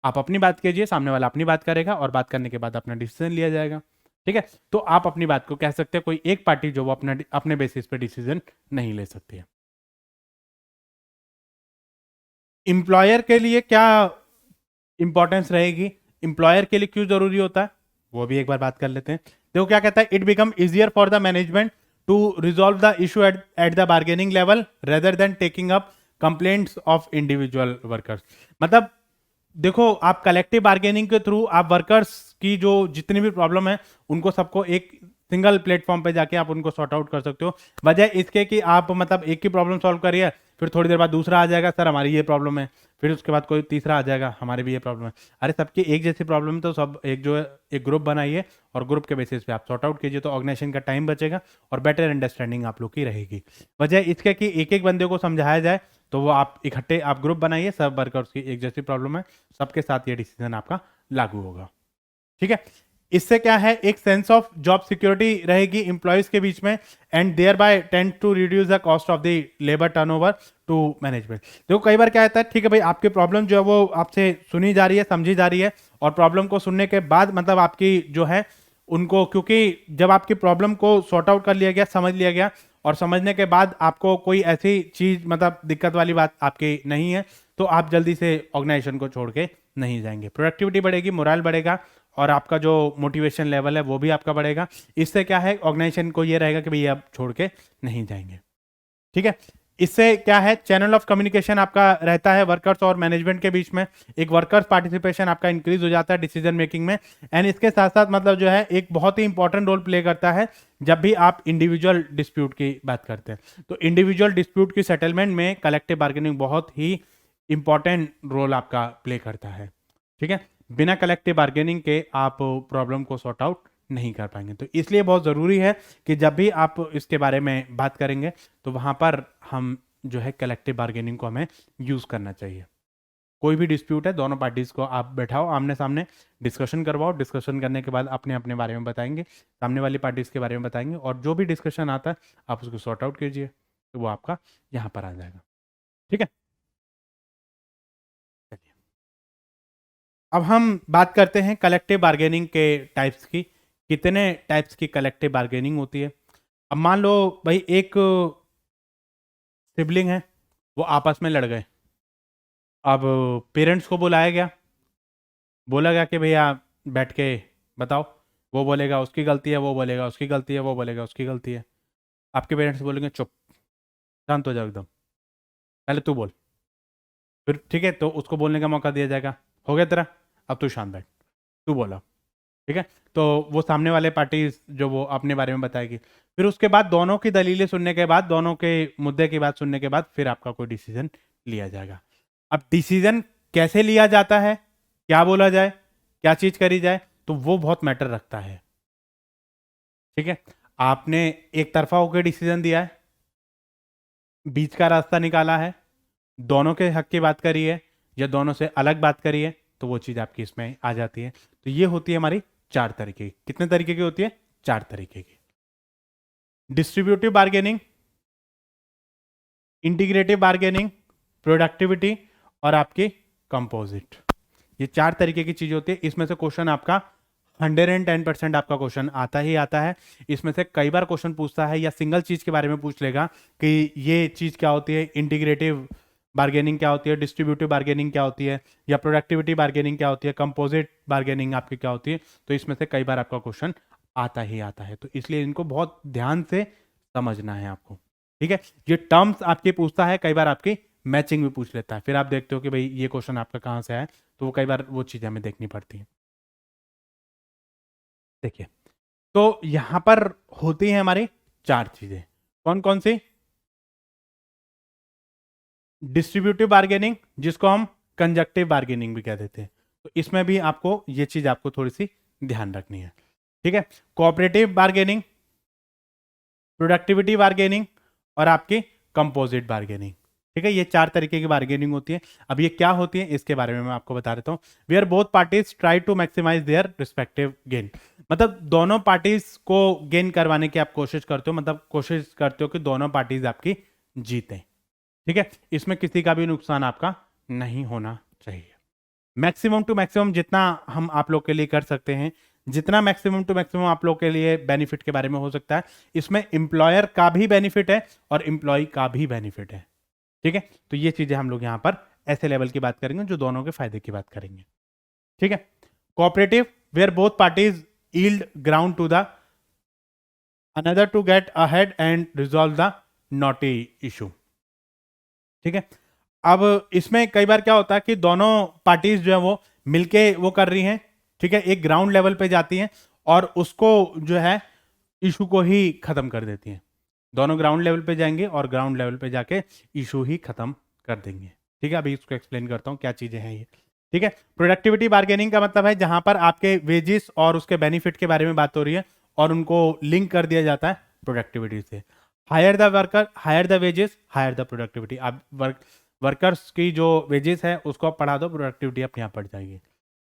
आप अपनी बात कीजिए, सामने वाला अपनी बात करेगा और बात करने के बाद अपना डिसीजन लिया जाएगा। ठीक है, तो आप अपनी बात को कह सकते हैं, कोई एक पार्टी जो वो अपना अपने बेसिस पे डिसीजन नहीं ले सकती है। एम्प्लॉयर के लिए क्या इंपॉर्टेंस रहेगी, एम्प्लॉयर के लिए क्यों जरूरी होता है, वो भी एक बार बात कर लेते हैं। देखो क्या कहता है, it become easier for the management to resolve the issue at the bargaining level rather than taking up complaints of individual workers. मतलब देखो, आप कलेक्टिव बार्गेनिंग के थ्रू आप वर्कर्स की जो जितनी भी प्रॉब्लम है उनको सबको एक सिंगल प्लेटफॉर्म पे जाके आप उनको सॉर्ट आउट कर सकते हो, बजाय इसके कि आप मतलब एक की प्रॉब्लम सॉल्व करिए, फिर थोड़ी देर बाद दूसरा आ जाएगा, सर हमारी ये प्रॉब्लम है, फिर उसके बाद कोई तीसरा आ जाएगा, हमारी भी ये प्रॉब्लम है। अरे सबकी एक जैसी प्रॉब्लम है तो सब एक जो है एक ग्रुप बनाइए और ग्रुप के बेसिस पे आप सॉर्ट आउट कीजिए, तो ऑर्गेनाइजेशन का टाइम बचेगा और बेटर अंडरस्टैंडिंग आप लोग की रहेगी। बजाय इसके कि एक एक बंदे को समझाया जाए, तो वो आप इकट्ठे आप ग्रुप बनाइए, सब वर्कर्स की एक जैसी प्रॉब्लम है, सबके साथ ये डिसीजन आपका लागू होगा। ठीक है, इससे क्या है, एक सेंस ऑफ जॉब सिक्योरिटी रहेगी एम्प्लॉयज के बीच में, and thereby tend to reduce the cost of the labour turnover to management. देखो कई बार क्या होता है, ठीक है भाई आपकी प्रॉब्लम जो है वो आपसे सुनी जा रही है, समझी जा रही है, और प्रॉब्लम को सुनने के बाद मतलब आपकी जो है उनको, क्योंकि जब आपकी प्रॉब्लम को सॉर्ट आउट कर लिया गया, समझ लिया गया, और समझने के बाद आपको कोई ऐसी चीज मतलब दिक्कत वाली बात आपकी नहीं है, तो आप जल्दी से ऑर्गेनाइजेशन को छोड़ के नहीं जाएंगे। प्रोडक्टिविटी बढ़ेगी, मोरल बढ़ेगा, और आपका जो मोटिवेशन लेवल है वो भी आपका बढ़ेगा। इससे क्या है, ऑर्गेनाइजेशन को ये रहेगा कि भैया आप छोड़ के नहीं जाएंगे। ठीक है, इससे क्या है, चैनल ऑफ कम्युनिकेशन आपका रहता है वर्कर्स और मैनेजमेंट के बीच में, एक वर्कर्स पार्टिसिपेशन आपका इंक्रीज हो जाता है डिसीजन मेकिंग में। एंड इसके साथ साथ मतलब जो है एक बहुत ही इंपॉर्टेंट रोल प्ले करता है जब भी आप इंडिविजुअल डिस्प्यूट की बात करते हैं, तो इंडिविजुअल डिस्प्यूट की सेटलमेंट में कलेक्टिव बार्गेनिंग बहुत ही इंपॉर्टेंट रोल आपका प्ले करता है। ठीक है, बिना कलेक्टिव बार्गेनिंग के आप प्रॉब्लम को सॉर्ट आउट नहीं कर पाएंगे, तो इसलिए बहुत ज़रूरी है कि जब भी आप इसके बारे में बात करेंगे तो वहाँ पर हम जो है कलेक्टिव बार्गेनिंग को हमें यूज़ करना चाहिए। कोई भी डिस्प्यूट है, दोनों पार्टीज को आप बैठाओ आमने सामने, डिस्कशन करवाओ, डिस्कशन करने के बाद अपने अपने बारे में बताएंगे, सामने वाली पार्टीज के बारे में बताएंगे, और जो भी डिस्कशन आता है आप उसको सॉर्ट आउट कीजिए, तो वो आपका यहाँ पर आ जाएगा। ठीक है, चलिए अब हम बात करते हैं कलेक्टिव बार्गेनिंग के टाइप्स की। कितने टाइप्स की कलेक्टिव बार्गेनिंग होती है। अब मान लो भाई एक सिबलिंग है, वो आपस में लड़ गए। अब पेरेंट्स को बुलाया गया, बोला गया कि भैया बैठ के बताओ, वो बोलेगा उसकी गलती है, वो बोलेगा उसकी गलती है, वो बोलेगा उसकी गलती है। आपके पेरेंट्स बोलेंगे चुप, शांत हो जाओ एकदम, पहले तू बोल। फिर ठीक है, तो उसको बोलने का मौका दिया जाएगा, हो गया तेरा, अब तू शांत बैठ, तू बोला। ठीक है, तो वो सामने वाले पार्टी जो वो अपने बारे में बताएगी, फिर उसके बाद दोनों की दलीलें सुनने के बाद, दोनों के मुद्दे की बात सुनने के बाद फिर आपका कोई डिसीजन लिया जाएगा। अब डिसीजन कैसे लिया जाता है, क्या बोला जाए, क्या चीज करी जाए, तो वो बहुत मैटर रखता है। ठीक है, आपने एक तरफा होकर डिसीजन दिया है, बीच का रास्ता निकाला है, दोनों के हक की बात करी है, या दोनों से अलग बात करी है, तो वो चीज आपकी इसमें आ जाती है। तो ये होती है हमारी चार तरीके की। कितने तरीके की होती है, चार तरीके की। Distributive bargaining, integrative bargaining, productivity, और आपकी कंपोजिट। ये चार तरीके की चीज होती है। इसमें से क्वेश्चन आपका 110% आपका क्वेश्चन आता ही आता है। इसमें से कई बार क्वेश्चन पूछता है या सिंगल चीज के बारे में पूछ लेगा कि ये चीज क्या होती है, इंटीग्रेटिव बार्गेनिंग क्या होती है, डिस्ट्रीब्यूटिव बार्गेनिंग क्या होती है, या प्रोडक्टिविटी बार्गेनिंग क्या होती है, कंपोजिट बार्गेनिंग आपकी क्या होती है। तो इसमें से कई बार आपका क्वेश्चन आता ही आता है, तो इसलिए इनको बहुत ध्यान से समझना है आपको। ठीक है, ये टर्म्स आपके पूछता है, कई बार आपकी मैचिंग भी पूछ लेता है, फिर आप देखते हो कि भाई ये क्वेश्चन आपका कहाँ से आया, तो वो कई बार वो चीज़ें हमें देखनी पड़ती हैं। देखिए, तो यहां पर होती हैं हमारी 4 चीजें, कौन कौन सी? डिस्ट्रीब्यूटिव बार्गेनिंग, जिसको हम कंजक्टिव बार्गेनिंग भी कह देते हैं, तो इसमें भी आपको ये चीज आपको थोड़ी सी ध्यान रखनी है। ठीक है, कोऑपरेटिव बार्गेनिंग, प्रोडक्टिविटी बार्गेनिंग और आपकी कंपोजिट बार्गेनिंग। ठीक है, ये 4 तरीके की बार्गेनिंग होती है। अब ये क्या होती है इसके बारे में मैं आपको बता देता हूँ। Where both parties try to maximise their respective gain, मतलब दोनों पार्टीज को गेन करवाने की आप कोशिश करते हो, मतलब कोशिश करते हो कि दोनों पार्टीज आपकी जीतें। ठीक है, इसमें किसी का भी नुकसान आपका नहीं होना चाहिए। मैक्सिमम टू मैक्सिमम जितना हम आप लोग के लिए कर सकते हैं, जितना मैक्सिमम टू मैक्सिमम आप लोग के लिए बेनिफिट के बारे में हो सकता है, इसमें एम्प्लॉयर का भी बेनिफिट है और एम्प्लॉय का भी बेनिफिट है। ठीक है, तो ये चीजें हम लोग यहां पर ऐसे लेवल की बात करेंगे जो दोनों के फायदे की बात करेंगे। ठीक है, cooperative, where both parties yield ground to the another to get ahead and resolve the knotty issue. ठीक है, अब इसमें कई बार क्या होता है कि दोनों पार्टीज जो है वो मिलके वो कर रही हैं। ठीक है, एक ग्राउंड लेवल पे जाती हैं और उसको जो है इशू को ही खत्म कर देती हैं। दोनों ग्राउंड लेवल पे जाएंगे और ग्राउंड लेवल पे जाके इशू ही खत्म कर देंगे। ठीक है, अभी इसको एक्सप्लेन करता हूँ क्या चीजें हैं ये। ठीक है, प्रोडक्टिविटी बार्गेनिंग का मतलब है जहां पर आपके वेजेस और उसके बेनिफिट के बारे में बात हो रही है और उनको लिंक कर दिया जाता है प्रोडक्टिविटी से। Higher the worker, higher the wages, higher the productivity. आप वर्कर्स की जो वेजेस है उसको आप बढ़ा दो, प्रोडक्टिविटी अपने आप बढ़ जाएगी।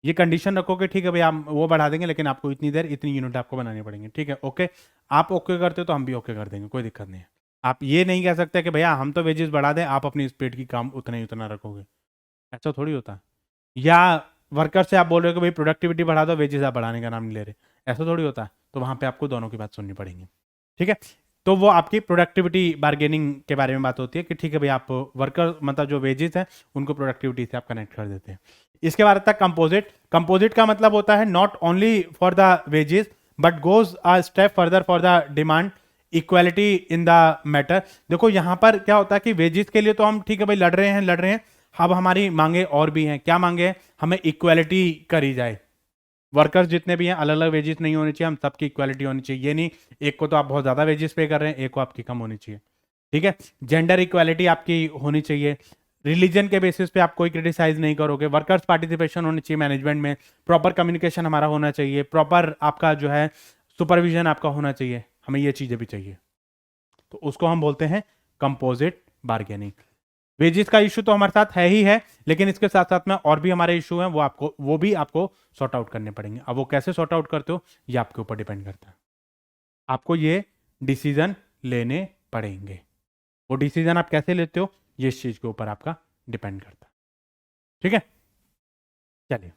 ये कंडीशन रखो कि ठीक है भाई हम वो बढ़ा देंगे, लेकिन आपको इतनी देर इतनी यूनिट आपको बनानी पड़ेंगे। ठीक है, ओके, आप ओके करते हो तो हम भी ओके कर देंगे, कोई दिक्कत नहीं है। आप ये नहीं कह सकते कि भैया हम तो वेजेस बढ़ा दें, आप अपनी स्पीड की काम उतना ही उतना रखोगे, ऐसा थोड़ी होता है। या वर्कर से आप बोल रहे हो कि भाई प्रोडक्टिविटी बढ़ा दो, वेजेस आप बढ़ाने का नाम नहीं ले रहे, ऐसा थोड़ी होता है। तो वहां पे आपको दोनों की बात सुननी पड़ेगी। ठीक है, तो वो आपकी प्रोडक्टिविटी बार्गेनिंग के बारे में बात होती है कि ठीक है भाई आप वर्कर मतलब जो वेजेस हैं उनको प्रोडक्टिविटी से आप कनेक्ट कर देते हैं। इसके बाद आता है कंपोजिट। कंपोजिट का मतलब होता है not only for the wages but goes a step further for the demand equality in the matter. देखो यहाँ पर क्या होता है कि वेजेस के लिए तो हम ठीक है भाई लड़ रहे हैं, अब हमारी मांगे और भी हैं। क्या मांगे हैं? हमें इक्वालिटी करी जाए, वर्कर्स जितने भी हैं अलग अलग वेजेस नहीं होनी चाहिए, हम सबकी इक्वालिटी होनी चाहिए। ये नहीं एक को तो आप बहुत ज़्यादा वेजेस पे कर रहे हैं, एक को आपकी कम होनी चाहिए। ठीक है, जेंडर इक्वालिटी आपकी होनी चाहिए, रिलीजन के बेसिस पे आप कोई क्रिटिसाइज नहीं करोगे, वर्कर्स पार्टिसिपेशन होनी चाहिए मैनेजमेंट में, प्रॉपर कम्युनिकेशन हमारा होना चाहिए, प्रॉपर आपका जो है सुपरविजन आपका होना चाहिए, हमें ये चीज़ें भी चाहिए। तो उसको हम बोलते हैं कंपोजिट बार्गेनिंग। वेजेस का इशू तो हमारे साथ है ही है, लेकिन इसके साथ साथ में और भी हमारे इशू हैं, वो भी आपको सॉर्ट आउट करने पड़ेंगे। अब वो कैसे सॉर्ट आउट करते हो ये आपके ऊपर डिपेंड करता है, आपको ये डिसीजन लेने पड़ेंगे। वो डिसीजन आप कैसे लेते हो ये इस चीज के ऊपर आपका डिपेंड करता है। ठीक है, चलिए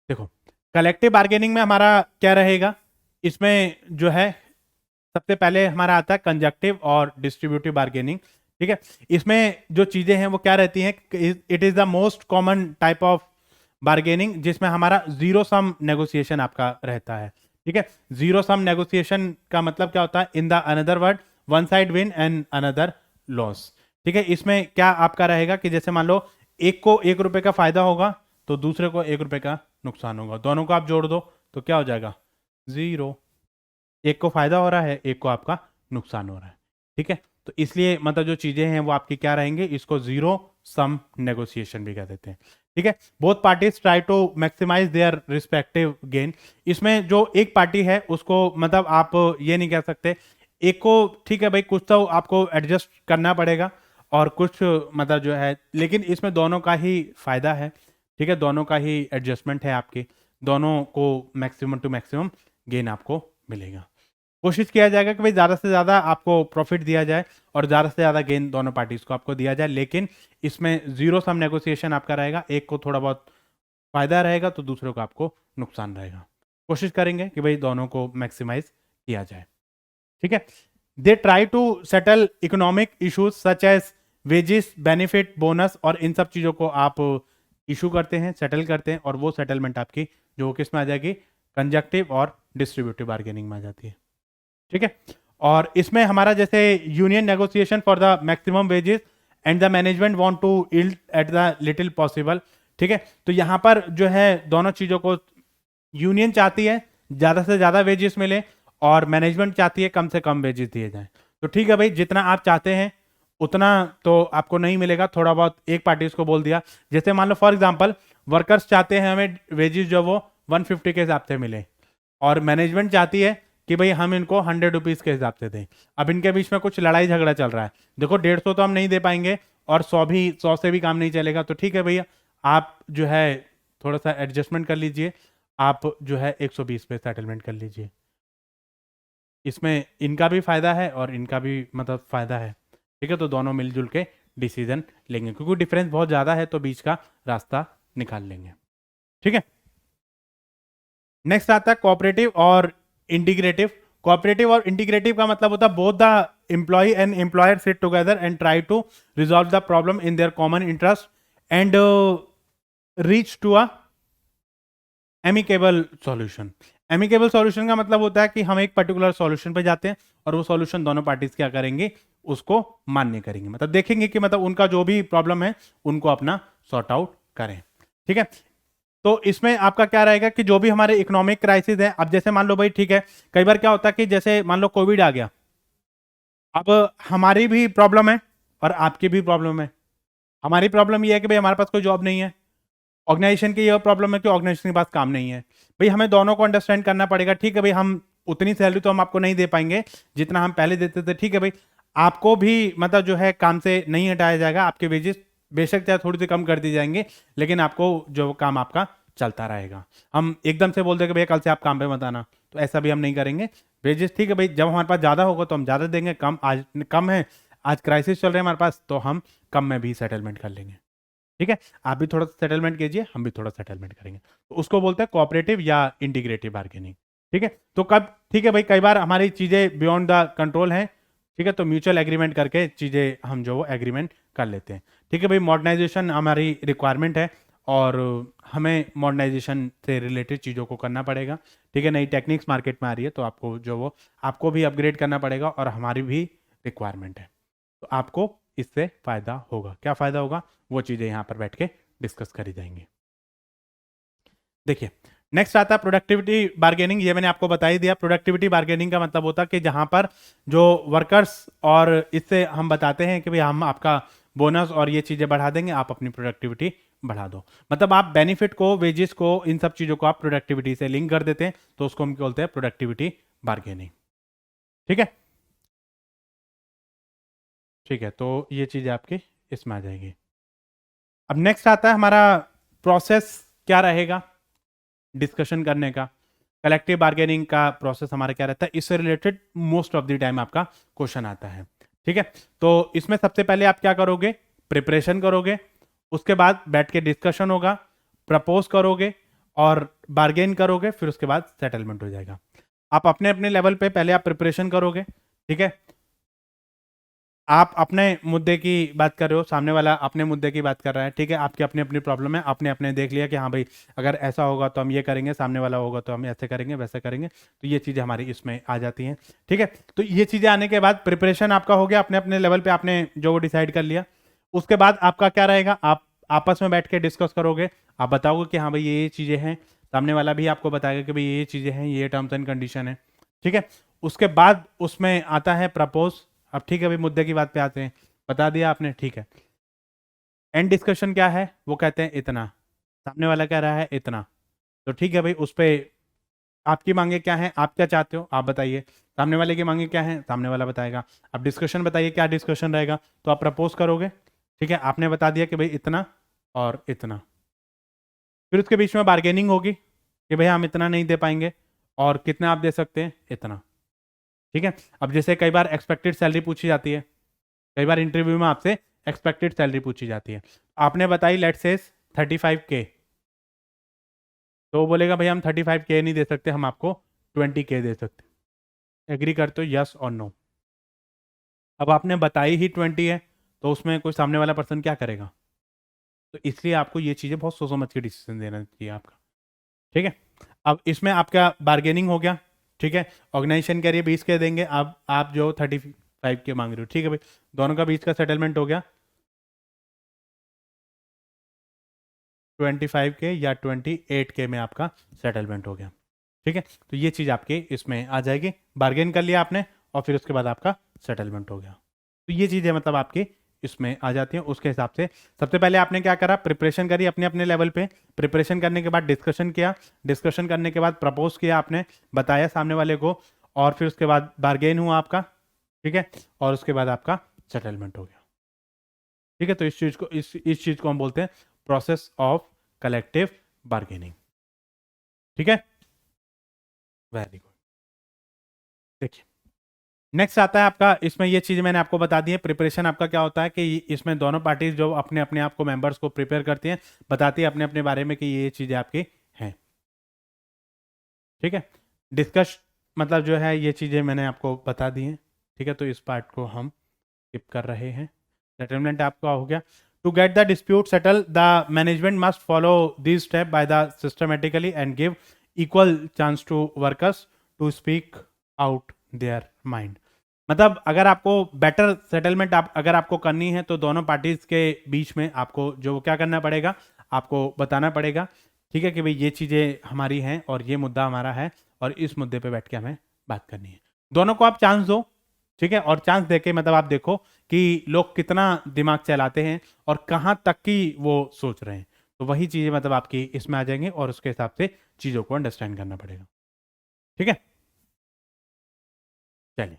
देखो, कलेक्टिव बार्गेनिंग में हमारा क्या रहेगा, इसमें जो है सबसे पहले हमारा आता है कंजक्टिव और डिस्ट्रीब्यूटिव बार्गेनिंग। ठीक है, इसमें जो चीजें हैं वो क्या रहती हैं, it is the most common type of bargaining जिसमें हमारा जीरो सम नेगोशिएशन आपका रहता है। ठीक है, जीरो सम नेगोशिएशन का मतलब क्या होता है, in the another word one side win and another loss. ठीक है, इसमें क्या आपका रहेगा कि जैसे मान लो एक को 1 रुपए का फायदा होगा तो दूसरे को 1 रुपए का नुकसान होगा, दोनों को आप जोड़ दो तो क्या हो जाएगा, जीरो। एक को फायदा हो रहा है, एक को आपका नुकसान हो रहा है। ठीक है, तो इसलिए मतलब जो चीजें हैं वो आपकी क्या रहेंगे, इसको जीरो सम नेगोशिएशन भी कह देते हैं। ठीक है, both parties try to maximise their respective gain. इसमें जो एक पार्टी है उसको मतलब आप ये नहीं कह सकते एक को ठीक है भाई कुछ तो आपको एडजस्ट करना पड़ेगा और कुछ मतलब जो है, लेकिन इसमें दोनों का ही फायदा है। ठीक है, दोनों का ही एडजस्टमेंट है आपके, दोनों को मैक्सिमम टू मैक्सिमम गेन आपको मिलेगा। कोशिश किया जाएगा कि भाई ज़्यादा से ज़्यादा आपको प्रॉफिट दिया जाए और ज़्यादा से ज़्यादा गेन दोनों पार्टीज को आपको दिया जाए, लेकिन इसमें जीरो सम नेगोशिएशन आपका रहेगा, एक को थोड़ा बहुत फायदा रहेगा तो दूसरे को आपको नुकसान रहेगा। कोशिश करेंगे कि भाई दोनों को मैक्सिमाइज किया जाए। ठीक है, they try to settle economic issues such as wages, benefit, bonus, और इन सब चीज़ों को आप इशू करते हैं, सेटल करते हैं, और वो सेटलमेंट आपकी जो किस में आ जाएगी, कंजक्टिव और डिस्ट्रीब्यूटिव बार्गेनिंग में आ जाती है। ठीक है, और इसमें हमारा जैसे union negotiation for the maximum wages and the management want to yield at the little possible. ठीक है, तो यहाँ पर जो है दोनों चीज़ों को यूनियन चाहती है ज़्यादा से ज़्यादा वेजेस मिले और मैनेजमेंट चाहती है कम से कम वेजेस दिए जाएं। तो ठीक है भाई, जितना आप चाहते हैं उतना तो आपको नहीं मिलेगा, थोड़ा बहुत एक पार्टी को बोल दिया। जैसे मान लो फॉर एग्जांपल वर्कर्स चाहते हैं हमें वेजेस जो वो 150 के हिसाब से मिले और मैनेजमेंट चाहती है कि भाई हम इनको 100 रुपीज़ के हिसाब से दें। अब इनके बीच में कुछ लड़ाई झगड़ा चल रहा है, देखो 150 तो हम नहीं दे पाएंगे और 100 से भी काम नहीं चलेगा। तो ठीक है भैया, आप जो है थोड़ा सा एडजस्टमेंट कर लीजिए, आप जो है 120 पे सेटलमेंट कर लीजिए। इसमें इनका भी फायदा है और इनका भी मतलब फायदा है। ठीक है, तो दोनों मिलजुल के डिसीजन लेंगे, क्योंकि डिफरेंस बहुत ज़्यादा है तो बीच का रास्ता निकाल लेंगे। ठीक है, नेक्स्ट आता है कोऑपरेटिव और इंटीग्रेटिव। कोऑपरेटिव और इंटीग्रेटिव का मतलब होता है both the employee and employer sit together and try to resolve the problem in their common interest and reach to a amicable solution. Amicable solution का मतलब होता है कि हम एक पर्टिकुलर सॉल्यूशन पे जाते हैं और वो सॉल्यूशन दोनों पार्टीज क्या करेंगे, उसको मान्य करेंगे, मतलब देखेंगे कि मतलब उनका जो भी प्रॉब्लम है उनको अपना सॉर्ट आउट करें। ठीक है, तो इसमें आपका क्या रहेगा कि जो भी हमारे इकोनॉमिक क्राइसिस है, अब जैसे मान लो भाई ठीक है, कई बार क्या होता है कि जैसे मान लो कोविड आ गया, अब हमारी भी प्रॉब्लम है और आपकी भी प्रॉब्लम है। हमारी प्रॉब्लम ये है कि भाई हमारे पास कोई जॉब नहीं है, ऑर्गेनाइजेशन की यह प्रॉब्लम है कि ऑर्गेनाइजेशन के पास काम नहीं है। भाई हमें दोनों को अंडरस्टैंड करना पड़ेगा। ठीक है भाई, हम उतनी सैलरी तो हम आपको नहीं दे पाएंगे जितना हम पहले देते थे। ठीक है भाई, आपको भी मतलब जो है काम से नहीं हटाया जाएगा, आपके वेजेस बेशक चाहे थोड़ी सी कम कर दी जाएंगे, लेकिन आपको जो काम आपका चलता रहेगा। हम एकदम से बोल दें कि भैया कल से आप काम पे मत आना, तो ऐसा भी हम नहीं करेंगे। वेजेस ठीक है भाई, जब हमारे पास ज़्यादा होगा तो हम ज़्यादा देंगे, कम आज कम है, आज क्राइसिस चल रहे हैं हमारे पास, तो हम कम में भी सेटलमेंट कर लेंगे। ठीक है, आप भी थोड़ा सा सेटलमेंट कीजिए, हम भी थोड़ा सेटलमेंट करेंगे, तो उसको बोलते हैं कोऑपरेटिव या इंटीग्रेटिव बार्गेनिंग। ठीक है, तो कब ठीक है भाई, कई बार हमारी चीज़ें बियॉन्ड द कंट्रोल हैं। ठीक है, तो म्यूचुअल एग्रीमेंट करके चीज़ें हम जो वो एग्रीमेंट कर लेते हैं। ठीक है भाई, मॉडर्नाइजेशन हमारी रिक्वायरमेंट है और हमें मॉडर्नाइजेशन से रिलेटेड चीज़ों को करना पड़ेगा। ठीक है, नई टेक्निक्स मार्केट में आ रही है, तो आपको जो वो आपको भी अपग्रेड करना पड़ेगा और हमारी भी रिक्वायरमेंट है, तो आपको इससे फ़ायदा होगा। क्या फ़ायदा होगा, वो चीज़ें यहाँ पर बैठ के डिस्कस करी जाएंगी। देखिए, नेक्स्ट आता है प्रोडक्टिविटी बार्गेनिंग। ये मैंने आपको बता ही दिया। प्रोडक्टिविटी बार्गेनिंग का मतलब होता है कि जहाँ पर जो वर्कर्स और इससे हम बताते हैं कि भाई हम आपका बोनस और ये चीज़ें बढ़ा देंगे, आप अपनी प्रोडक्टिविटी बढ़ा दो। मतलब आप बेनिफिट को, वेजेस को, इन सब चीज़ों को आप प्रोडक्टिविटी से लिंक कर देते हैं, तो उसको हम बोलते हैं प्रोडक्टिविटी बार्गेनिंग। ठीक है, ठीक है, तो ये चीज़ आपकी इसमें आ जाएगी। अब नेक्स्ट आता है हमारा प्रोसेस क्या रहेगा डिस्कशन करने का। कलेक्टिव बार्गेनिंग का प्रोसेस हमारा क्या रहता है, इससे related most of the time आपका क्वेश्चन आता है। ठीक है, तो इसमें सबसे पहले आप क्या करोगे, प्रिपरेशन करोगे, उसके बाद बैठ के डिस्कशन होगा, प्रपोज करोगे और बार्गेन करोगे, फिर उसके बाद सेटलमेंट हो जाएगा। आप अपने अपने लेवल पे पहले आप प्रिपरेशन करोगे। ठीक है, आप अपने मुद्दे की बात कर रहे हो, सामने वाला अपने मुद्दे की बात कर रहा है। ठीक है, आपकी अपनी अपनी प्रॉब्लम है, आपने अपने देख लिया कि हाँ भाई अगर ऐसा होगा तो हम ये करेंगे, सामने वाला होगा तो हम ऐसे करेंगे, वैसे करेंगे, तो ये चीज़ें हमारी इसमें आ जाती हैं। ठीक है, तो ये चीज़ें आने के बाद प्रिपरेशन आपका हो गया, अपने अपने लेवल पर आपने जो वो डिसाइड कर लिया। उसके बाद आपका क्या रहेगा, आप आपस में बैठ के डिस्कस करोगे, आप बताओगे कि हाँ भाई ये चीज़ें हैं, सामने वाला भी आपको बताएगा कि भाई ये चीज़ें हैं, ये टर्म्स एंड कंडीशन है। ठीक है, उसके बाद उसमें आता है प्रपोज। अब ठीक है भाई, मुद्दे की बात पे आते हैं, बता दिया आपने। ठीक है, एंड डिस्कशन क्या है, वो कहते हैं इतना, सामने वाला कह रहा है इतना, तो ठीक है भाई, उस पर आपकी मांगे क्या है, आप क्या चाहते हो आप बताइए, सामने वाले की मांगे क्या है, सामने वाला बताएगा। अब डिस्कशन बताइए क्या डिस्कशन रहेगा, तो आप प्रपोज करोगे। ठीक है, आपने बता दिया कि भाई इतना और इतना, फिर उसके बीच में बार्गेनिंग होगी कि भाई हम इतना नहीं दे पाएंगे और कितना आप दे सकते हैं, इतना। ठीक है, अब जैसे कई बार एक्सपेक्टेड सैलरी पूछी जाती है, कई बार इंटरव्यू में आपसे एक्सपेक्टेड सैलरी पूछी जाती है, आपने बताई लेट्स से 35K, तो वो बोलेगा भाई हम 35K नहीं दे सकते, हम आपको 20K दे सकते। एग्री करते हो, यस और नो। अब आपने बताई ही 20 है, तो उसमें कोई सामने वाला पर्सन क्या करेगा, तो इसलिए आपको ये चीज़ें बहुत सोच समझ के डिसीजन देना चाहिए आपका। ठीक है, अब इसमें आपका बार्गेनिंग हो गया, ठीक है। ऑर्गेनाइजेशन कह रही है 20 के देंगे, अब आप जो 35 के मांग रहे हो, ठीक है भाई, दोनों का 20 का सेटलमेंट हो गया, 25 के या 28 के में आपका सेटलमेंट हो गया, ठीक है। तो ये चीज़ आपके इसमें आ जाएगी, बार्गेन कर लिया आपने और फिर उसके बाद आपका सेटलमेंट हो गया। तो ये चीज़ें मतलब आपकी इसमें आ जाती हैं। उसके हिसाब से सबसे पहले आपने क्या करा, प्रिपरेशन करी अपने अपने लेवल पे, प्रिपरेशन करने के बाद डिस्कशन किया, डिस्कशन करने के बाद प्रपोज किया आपने, बताया सामने वाले को, और फिर उसके बाद बार्गेन हुआ आपका, ठीक है, और उसके बाद आपका सेटलमेंट हो गया, ठीक है। तो इस चीज़ को इस चीज़ को हम बोलते हैं प्रोसेस ऑफ कलेक्टिव बार्गेनिंग, ठीक है। Very good. देखिए नेक्स्ट आता है आपका, इसमें ये चीज़ मैंने आपको बता दी है। प्रिपरेशन आपका क्या होता है कि इसमें दोनों पार्टीज जो अपने अपने आप को मेंबर्स को प्रिपेयर करती हैं, बताती है अपने अपने बारे में कि ये चीज़ें आपकी हैं, ठीक है। डिस्कस मतलब जो है ये चीज़ें मैंने आपको बता दी हैं, ठीक है। तो इस पार्ट को हम स्किप कर रहे हैं। सेटलमेंट आपका हो गया। To get the dispute settle the management must follow this step by the systematically and give equal chance to workers to speak out their mind. मतलब अगर आपको बेटर सेटलमेंट अगर आपको करनी है तो दोनों पार्टीज के बीच में आपको जो क्या करना पड़ेगा, आपको बताना पड़ेगा, ठीक है, कि भाई ये चीज़ें हमारी हैं और ये मुद्दा हमारा है और इस मुद्दे पे बैठ के हमें बात करनी है। दोनों को आप चांस दो, ठीक है, और चांस देके मतलब आप देखो कि लोग कितना दिमाग चलाते हैं और कहाँ तक की वो सोच रहे हैं। तो वही चीज़ें मतलब आपकी इसमें आ जाएंगे और उसके हिसाब से चीज़ों को अंडरस्टैंड करना पड़ेगा, ठीक है। चलिए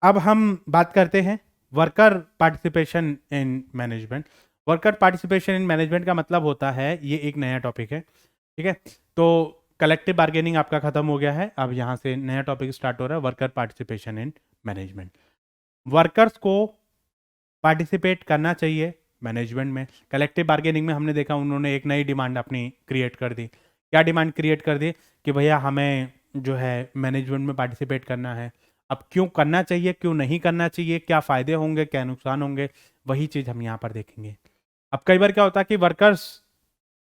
अब हम बात करते हैं worker participation in management. Worker participation in management का मतलब होता है, ये एक नया टॉपिक है, ठीक है। तो कलेक्टिव बार्गेनिंग आपका खत्म हो गया है, अब यहाँ से नया टॉपिक स्टार्ट हो रहा है, worker participation in management. Workers को पार्टिसिपेट करना चाहिए मैनेजमेंट में। कलेक्टिव बार्गेनिंग में हमने देखा उन्होंने एक नई डिमांड अपनी क्रिएट कर दी। क्या डिमांड क्रिएट कर दी कि भैया हमें जो है मैनेजमेंट में पार्टिसिपेट करना है। अब क्यों करना चाहिए, क्यों नहीं करना चाहिए, क्या फ़ायदे होंगे, क्या नुकसान होंगे, वही चीज़ हम यहाँ पर देखेंगे। अब कई बार क्या होता है कि वर्कर्स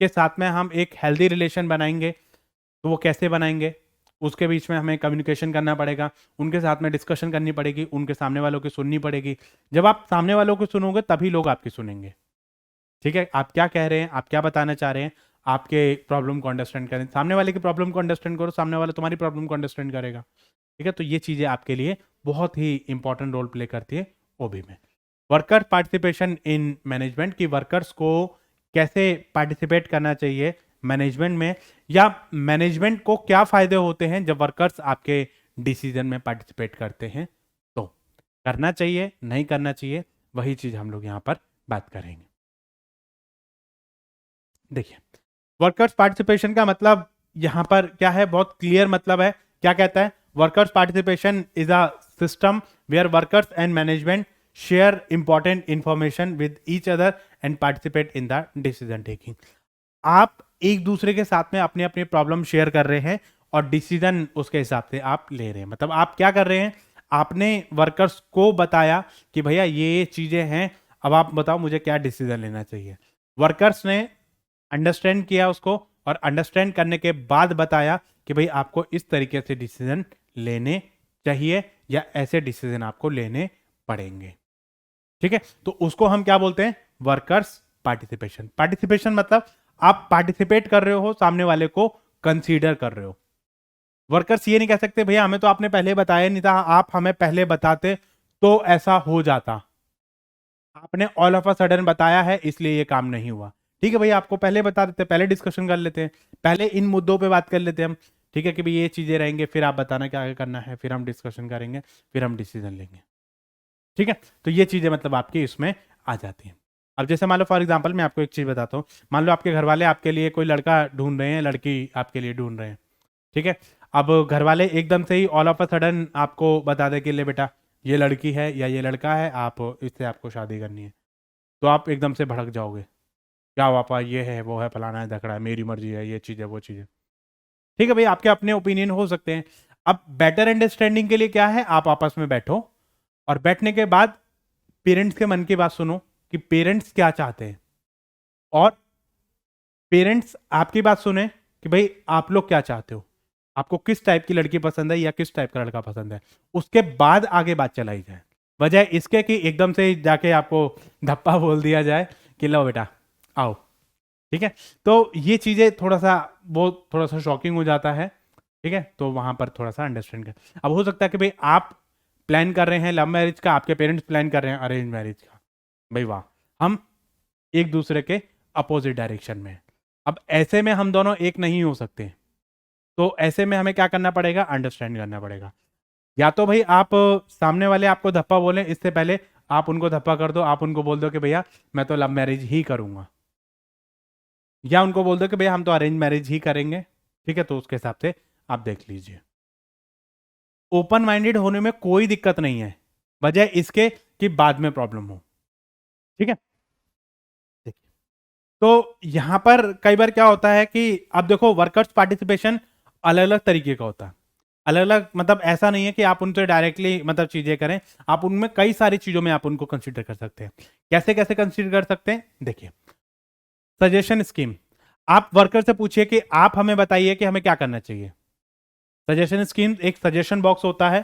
के साथ में हम एक हेल्दी रिलेशन बनाएंगे, तो वो कैसे बनाएंगे, उसके बीच में हमें कम्युनिकेशन करना पड़ेगा, उनके साथ में डिस्कशन करनी पड़ेगी, उनके सामने वालों की सुननी पड़ेगी। जब आप सामने वालों को सुनोगे तभी लोग आपकी सुनेंगे, ठीक है। आप क्या कह रहे हैं, आप क्या बताना चाह रहे हैं, आपके प्रॉब्लम को अंडरस्टैंड करें, सामने वाले की प्रॉब्लम को अंडरस्टैंड करो, सामने वाला तुम्हारी प्रॉब्लम को अंडरस्टैंड करेगा, ठीक है। तो ये चीज़ें आपके लिए बहुत ही इंपॉर्टेंट रोल प्ले करती है ओबी में। वर्कर पार्टिसिपेशन इन मैनेजमेंट की वर्कर्स को कैसे पार्टिसिपेट करना चाहिए मैनेजमेंट में, या मैनेजमेंट को क्या फायदे होते हैं जब वर्कर्स आपके डिसीजन में पार्टिसिपेट करते हैं, तो करना चाहिए नहीं करना चाहिए, वही चीज हम लोग यहां पर बात करेंगे। देखिए वर्कर्स पार्टिसिपेशन का मतलब यहां पर क्या है, बहुत क्लियर मतलब है। क्या कहता है, workers participation is a system where workers and management share important information with each other and participate in the decision taking. आप एक दूसरे के साथ में अपने अपने प्रॉब्लम शेयर कर रहे हैं और डिसीजन उसके हिसाब से आप ले रहे हैं। मतलब आप क्या कर रहे हैं, आपने वर्कर्स को बताया कि भैया ये चीजें हैं, अब आप बताओ मुझे क्या डिसीजन लेना चाहिए। वर्कर्स ने अंडरस्टैंड किया उसको और अंडरस्टैंड करने के बाद बताया कि भाई आपको इस तरीके से डिसीजन लेने चाहिए या ऐसे डिसीजन आपको लेने पड़ेंगे, ठीक है। तो उसको हम क्या बोलते हैं, वर्कर्स पार्टिसिपेशन। पार्टिसिपेशन मतलब आप पार्टिसिपेट कर रहे हो, सामने वाले को कंसीडर कर रहे हो। वर्कर्स ये नहीं कह सकते भैया हमें तो आपने पहले बताया नहीं था, आप हमें पहले बताते तो ऐसा हो जाता, आपने ऑल ऑफ अ सडन बताया है इसलिए ये काम नहीं हुआ। ठीक है भैया, आपको पहले बता देते, पहले डिस्कशन कर लेते हैं, पहले इन मुद्दों पे बात कर लेते हैं हम, ठीक है, कि भाई ये चीजें रहेंगे, फिर आप बताना क्या आगे करना है, फिर हम डिस्कशन करेंगे, फिर हम डिसीजन लेंगे, ठीक है। तो ये चीजें मतलब आपकी इसमें आ जाती हैं। अब जैसे मान लो फॉर एग्जांपल मैं आपको एक चीज बताता हूँ, मान लो आपके घर वाले आपके लिए कोई लड़का ढूंढ रहे हैं, लड़की आपके लिए ढूंढ रहे हैं, ठीक है। अब घर वाले एकदम से ही ऑल ऑफ अ सडन आपको बता दे कि ले बेटा ये लड़की है या ये लड़का है, आप इससे आपको शादी करनी है, तो आप एकदम से भड़क जाओगे, क्या पापा ये है वो है फलाना है धकड़ा है, मेरी मर्जी है, ये चीज़ है वो चीज़ है, ठीक है भाई, आपके अपने ओपिनियन हो सकते हैं। अब बेटर अंडरस्टैंडिंग के लिए क्या है, आप आपस में बैठो और बैठने के बाद पेरेंट्स के मन की बात सुनो कि पेरेंट्स क्या चाहते हैं, और पेरेंट्स आपकी बात सुने, कि भाई आप लोग क्या चाहते हो, आपको किस टाइप की लड़की पसंद है या किस टाइप का लड़का पसंद है, उसके बाद आगे बात चलाई जाए, बजाय इसके कि एकदम से जाके आपको धप्पा बोल दिया जाए कि लो बेटा आओ। ठीक है, तो ये चीज़ें थोड़ा सा वो थोड़ा सा शॉकिंग हो जाता है। ठीक है, तो वहां पर थोड़ा सा अंडरस्टैंड कर। अब हो सकता है कि भाई आप प्लान कर रहे हैं लव मैरिज का, आपके पेरेंट्स प्लान कर रहे हैं अरेंज मैरिज का, भाई वाह, हम एक दूसरे के अपोजिट डायरेक्शन में हैं। अब ऐसे में हम दोनों एक नहीं हो सकते, तो ऐसे में हमें क्या करना पड़ेगा, अंडरस्टैंड करना पड़ेगा। या तो भाई आप सामने वाले आपको धप्पा बोले, इससे पहले आप उनको धप्पा कर दो, आप उनको बोल दो कि भैया मैं तो लव मैरिज ही करूंगा, या उनको बोल दो कि भैया हम तो अरेंज मैरिज ही करेंगे। ठीक है, तो उसके हिसाब से आप देख लीजिए। ओपन माइंडेड होने में कोई दिक्कत नहीं है, बजाय इसके कि बाद में प्रॉब्लम हो। ठीक है, देखिए, तो यहां पर कई बार क्या होता है कि अब देखो वर्कर्स पार्टिसिपेशन अलग अलग तरीके का होता है। अलग अलग मतलब ऐसा नहीं है कि आप उनसे डायरेक्टली मतलब चीजें करें, आप उनमें कई सारी चीजों में आप उनको कंसीडर कर सकते हैं। कैसे कैसे कंसीडर कर सकते हैं, देखिए, सजेशन स्कीम, आप वर्कर से पूछिए कि आप हमें बताइए कि हमें क्या करना चाहिए। सजेशन स्कीम एक सजेशन बॉक्स होता है।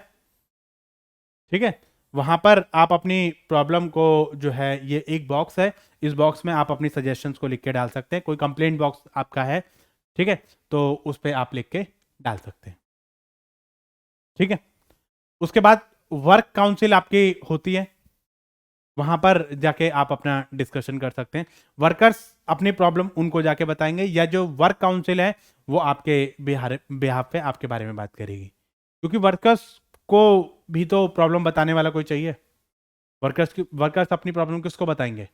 ठीक है, वहां पर आप अपनी प्रॉब्लम को जो है, ये एक बॉक्स है, इस बॉक्स में आप अपनी सजेशंस को लिख के डाल सकते हैं। कोई कंप्लेंट बॉक्स आपका है, ठीक है, तो उस पर आप लिख के डाल सकते हैं। ठीक है, उसके बाद वर्क काउंसिल आपकी होती है, वहां पर जाके आप अपना डिस्कशन कर सकते हैं। वर्कर्स अपनी प्रॉब्लम उनको जाके बताएंगे, या जो वर्क काउंसिल है वो आपके बिहाफ पे आपके बारे में बात करेगी, क्योंकि वर्कर्स को भी तो प्रॉब्लम बताने वाला कोई चाहिए। वर्कर्स अपनी प्रॉब्लम किसको बताएंगे,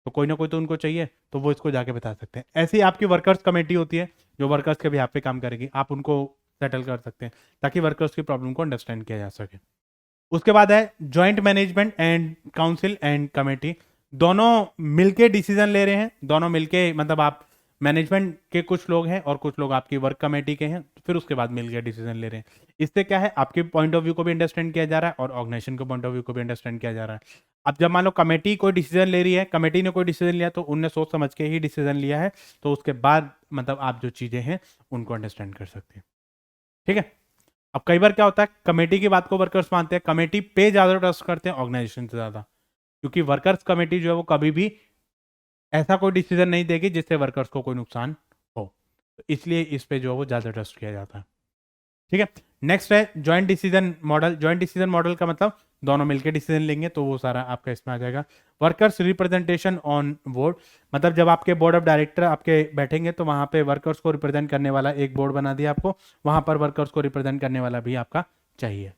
तो कोई ना कोई तो उनको चाहिए, तो वो इसको जाके बता सकते हैं। ऐसी आपकी वर्कर्स कमेटी होती है जो वर्कर्स के बिहाफ पे काम करेगी, आप उनको सेटल कर सकते हैं ताकि वर्कर्स की प्रॉब्लम को अंडरस्टैंड किया जा सके। उसके बाद है joint management and council and committee, दोनों मिलके डिसीजन ले रहे हैं, दोनों मिलके मतलब आप मैनेजमेंट के कुछ लोग हैं और कुछ लोग आपकी वर्क कमेटी के हैं, फिर उसके बाद मिलकर डिसीजन ले रहे हैं। इससे क्या है, आपके पॉइंट ऑफ व्यू को भी अंडरस्टैंड किया जा रहा है और ऑर्गेनाइजेशन के पॉइंट ऑफ व्यू को भी अंडरस्टैंड किया जा रहा है। अब जब मान लो कमेटी कोई डिसीजन ले रही है, कमेटी ने कोई डिसीजन लिया तो उनने सोच समझ के ही डिसीजन लिया है, तो उसके बाद मतलब आप जो चीजें हैं उनको अंडरस्टैंड कर सकते हैं। ठीक है, अब कई बार क्या होता है, कमेटी की बात को वर्कर्स मानते हैं, कमेटी पे ज्यादा ट्रस्ट करते हैं ऑर्गेनाइजेशन से ज्यादा, क्योंकि वर्कर्स कमेटी जो है वो कभी भी ऐसा कोई डिसीजन नहीं देगी जिससे वर्कर्स को कोई नुकसान हो, तो इसलिए इस पे जो है वो ज्यादा ट्रस्ट किया जाता है। ठीक है, नेक्स्ट है joint decision model. Joint decision model का मतलब दोनों मिलकर डिसीजन लेंगे, तो वो सारा आपका इसमें आ जाएगा। वर्कर्स रिप्रेजेंटेशन ऑन बोर्ड, मतलब जब आपके बोर्ड ऑफ डायरेक्टर आपके बैठेंगे तो वहां पे वर्कर्स को रिप्रेजेंट करने वाला एक बोर्ड बना दिया आपको, वहां पर वर्कर्स को रिप्रेजेंट करने वाला भी आपका चाहिए।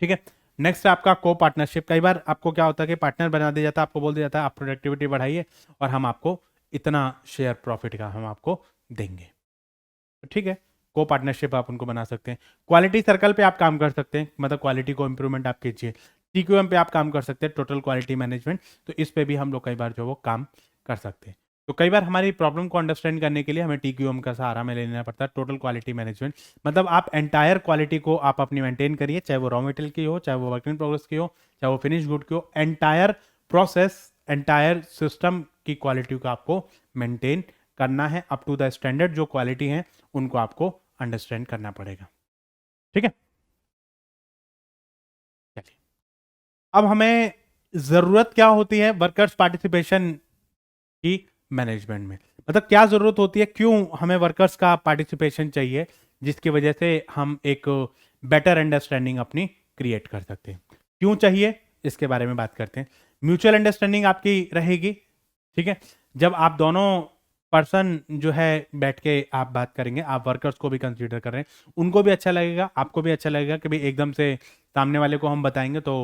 ठीक है, नेक्स्ट है आपका को पार्टनरशिप। कई बार आपको क्या होता है कि पार्टनर बना दिया जाता है, आपको बोल दिया जाता है आप प्रोडक्टिविटी बढ़ाइए और हम आपको इतना शेयर प्रॉफिट का हम आपको देंगे। तो ठीक है, को पार्टनरशिप आप उनको बना सकते हैं। क्वालिटी सर्कल पे आप काम कर सकते हैं, मतलब क्वालिटी को इंप्रूवमेंट आप कीजिए। टीक्यूएम पे आप काम कर सकते हैं, टोटल क्वालिटी मैनेजमेंट, तो इस पे भी हम लोग कई बार जो वो काम कर सकते हैं। तो कई बार हमारी प्रॉब्लम को अंडरस्टैंड करने के लिए हमें टीक्यूएम का सहारा में लेना पड़ता है, टोटल क्वालिटी मैनेजमेंट। मतलब आप एंटायर क्वालिटी को आप अपनी मेंटेन करिए, चाहे वो रॉ मटेरियल की हो, चाहे वो वर्क इन प्रोग्रेस की हो, चाहे वो फिनिश गुड की हो, एंटायर प्रोसेस एंटायर सिस्टम की क्वालिटी को आपको मेंटेन करना है। अप टू द स्टैंडर्ड जो क्वालिटी है उनको आपको अंडरस्टैंड करना पड़ेगा। ठीक है, चलिए, अब हमें जरूरत क्या होती है वर्कर्स पार्टिसिपेशन की मैनेजमेंट में, मतलब क्या जरूरत होती है, क्यों हमें वर्कर्स का पार्टिसिपेशन चाहिए, जिसकी वजह से हम एक बेटर अंडरस्टैंडिंग अपनी क्रिएट कर सकते हैं। क्यों चाहिए इसके बारे में बात करते हैं। म्यूचुअल अंडरस्टैंडिंग आपकी रहेगी। ठीक है, जब आप दोनों पर्सन जो है बैठ के आप बात करेंगे, आप वर्कर्स को भी कंसीडर कर रहे हैं, उनको भी अच्छा लगेगा, आपको भी अच्छा लगेगा कि भाई एकदम से सामने वाले को हम बताएंगे तो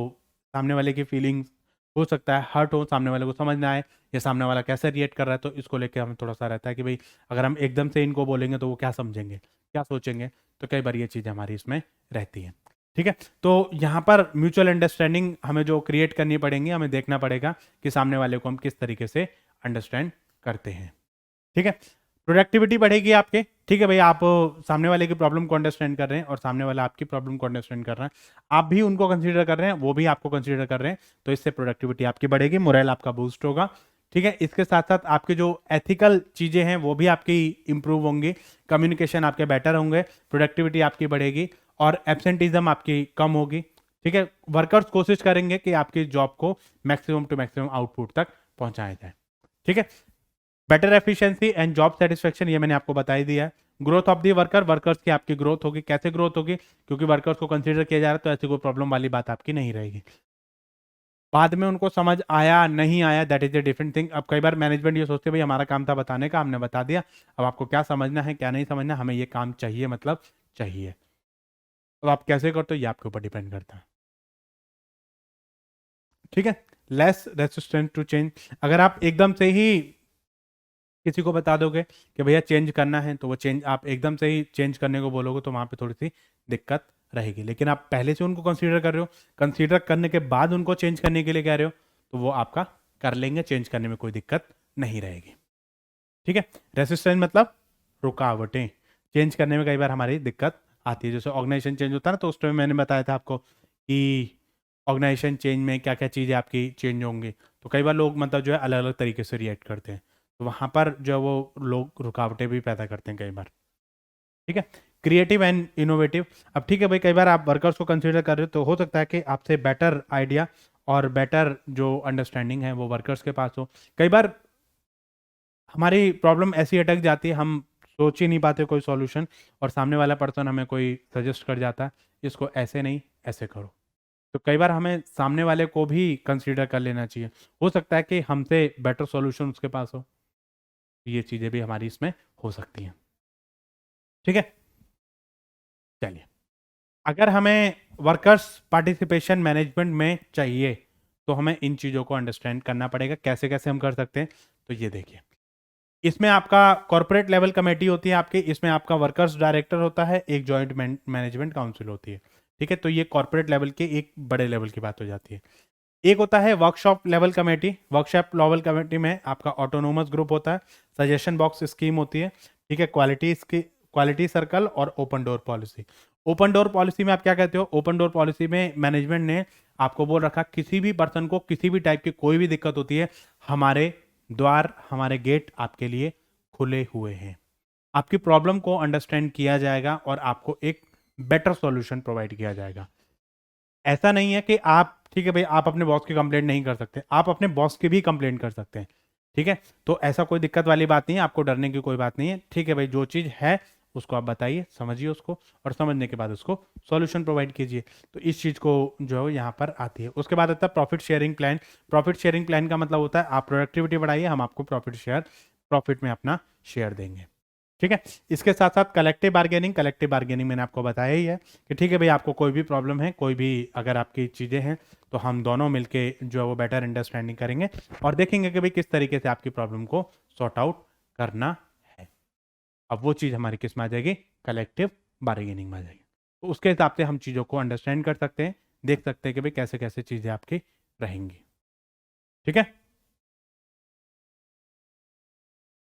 सामने वाले की फीलिंग्स हो सकता है हर्ट हो, सामने वाले को समझ ना आए या सामने वाला कैसे रिएक्ट कर रहा है, तो इसको लेके हमें थोड़ा सा रहता है कि भाई अगर हम एकदम से इनको बोलेंगे तो वो क्या समझेंगे, क्या सोचेंगे, तो कई बार ये चीज़ हमारी इसमें रहती है। ठीक है, तो यहाँ पर म्यूचुअल अंडरस्टैंडिंग हमें जो क्रिएट करनी पड़ेंगी, हमें देखना पड़ेगा कि सामने वाले को हम किस तरीके से अंडरस्टैंड करते हैं। ठीक है, प्रोडक्टिविटी बढ़ेगी आपके। ठीक है भाई, आप सामने वाले की प्रॉब्लम को अंडरस्टैंड कर रहे हैं और सामने वाला आपकी प्रॉब्लम को अंडरस्टैंड कर रहा है, आप भी उनको कंसीडर कर रहे हैं, वो भी आपको कंसीडर कर रहे हैं, तो इससे प्रोडक्टिविटी आपकी बढ़ेगी, मोरल आपका बूस्ट होगा। ठीक है। इसके साथ साथ आपके जो एथिकल चीज़ें हैं वो भी आपकी इंप्रूव होंगी, कम्युनिकेशन आपके बेटर होंगे, प्रोडक्टिविटी आपकी बढ़ेगी और एब्सेंटिज्म आपकी कम होगी। ठीक है। वर्कर्स कोशिश करेंगे कि आपकी जॉब को मैक्सिमम टू मैक्सिमम आउटपुट तक पहुंचाया जाए। ठीक है। Better efficiency and job satisfaction, ये मैंने आपको बता ही दिया है। Growth of the worker, workers की आपकी ग्रोथ होगी। कैसे ग्रोथ होगी? क्योंकि वर्कर्स को कंसीडर किया जा रहा है तो ऐसी कोई प्रॉब्लम वाली बात आपकी नहीं रहेगी। बाद में उनको समझ आया नहीं आया, that is a different thing. अब कई बार मैनेजमेंट ये सोचते भाई हमारा काम था बताने का, हमने बता दिया, अब आपको क्या समझना है क्या नहीं समझना, हमें ये काम चाहिए मतलब चाहिए। अब आप कैसे करते हो ये आपके ऊपर डिपेंड करता है। ठीक है। लेस रेसिस्टेंट टू चेंज, अगर आप एकदम से ही किसी को बता दोगे कि भैया चेंज करना है तो वो चेंज, आप एकदम से ही चेंज करने को बोलोगे तो वहाँ पे थोड़ी सी दिक्कत रहेगी। लेकिन आप पहले से उनको कंसीडर कर रहे हो, कंसीडर करने के बाद उनको चेंज करने के लिए कह रहे हो, तो वो आपका कर लेंगे, चेंज करने में कोई दिक्कत नहीं रहेगी। ठीक है। रेसिस्टेंस मतलब रुकावटें, चेंज करने में कई बार हमारी दिक्कत आती है। जैसे ऑर्गेनाइजेशन चेंज होता है ना, तो उस टाइम मैंने बताया था आपको कि ऑर्गेनाइजेशन चेंज में क्या क्या चीज़ें आपकी चेंज होंगी, तो कई बार लोग मतलब जो है अलग अलग तरीके से रिएक्ट करते हैं, तो वहाँ पर जो है वो लोग रुकावटें भी पैदा करते हैं कई बार। ठीक है। क्रिएटिव एंड इनोवेटिव, अब ठीक है भाई, कई बार आप वर्कर्स को कंसीडर कर रहे हो तो हो सकता है कि आपसे बेटर आइडिया और बेटर जो अंडरस्टैंडिंग है वो वर्कर्स के पास हो। कई बार हमारी प्रॉब्लम ऐसी अटक जाती है, हम सोच ही नहीं पाते कोई सॉल्यूशन, और सामने वाला पर्सन हमें कोई सजेस्ट कर जाता है, इसको ऐसे नहीं ऐसे करो, तो कई बार हमें सामने वाले को भी कंसीडर कर लेना चाहिए। हो सकता है कि हमसे बेटर सॉल्यूशन उसके पास हो, ये चीज़ें भी हमारी इसमें हो सकती हैं। ठीक है। चलिए, अगर हमें वर्कर्स पार्टिसिपेशन मैनेजमेंट में चाहिए तो हमें इन चीज़ों को अंडरस्टैंड करना पड़ेगा। कैसे कैसे हम कर सकते हैं, तो ये देखिए, इसमें आपका कॉर्पोरेट लेवल कमेटी होती है आपकी, इसमें आपका वर्कर्स डायरेक्टर होता है, एक जॉइंट मैनेजमेंट काउंसिल होती है। ठीक है। तो ये कॉर्पोरेट लेवल के एक बड़े लेवल की बात हो जाती है। एक होता है workshop level committee, workshop level committee में आपका ऑटोनोमस ग्रुप होता है, सजेशन बॉक्स स्कीम होती है। ठीक है। क्वालिटी सर्कल और open door policy. Open door policy में आप क्या कहते हो? ओपन डोर पॉलिसी में मैनेजमेंट ने आपको बोल रखा, किसी भी पर्सन को किसी भी टाइप की कोई भी दिक्कत होती है, हमारे द्वार हमारे गेट आपके लिए खुले हुए हैं। आपकी प्रॉब्लम को अंडरस्टैंड किया जाएगा और आपको एक बेटर सॉल्यूशन प्रोवाइड किया जाएगा। ऐसा नहीं है कि आप, ठीक है भाई, आप अपने बॉस की कंप्लेंट नहीं कर सकते, आप अपने बॉस की भी कंप्लेंट कर सकते हैं। ठीक है। तो ऐसा कोई दिक्कत वाली बात नहीं है, आपको डरने की कोई बात नहीं है। ठीक है भाई, जो चीज़ है उसको आप बताइए, समझिए उसको, और समझने के बाद उसको सॉल्यूशन प्रोवाइड कीजिए। तो इस चीज़ को जो है यहाँ पर आती है। उसके बाद आता है profit sharing plan. Profit sharing plan का मतलब होता है आप प्रोडक्टिविटी बढ़ाइए, हम आपको प्रॉफिट में अपना शेयर देंगे। ठीक है। इसके साथ साथ कलेक्टिव बार्गेनिंग, कलेक्टिव बार्गेनिंग मैंने आपको बताया ही है कि ठीक है भाई, आपको कोई भी प्रॉब्लम है, कोई भी अगर आपकी चीज़ें हैं, तो हम दोनों मिलके जो है वो बेटर अंडरस्टैंडिंग करेंगे और देखेंगे कि भाई किस तरीके से आपकी प्रॉब्लम को सॉर्ट आउट करना है। अब वो चीज़ हमारी किस में आ जाएगी? कलेक्टिव बार्गेनिंग में आ जाएगी। तो उसके हिसाब से हम चीज़ों को अंडरस्टैंड कर सकते हैं, देख सकते हैं कि भाई कैसे कैसे चीज़ें आपकी रहेंगी। ठीक है।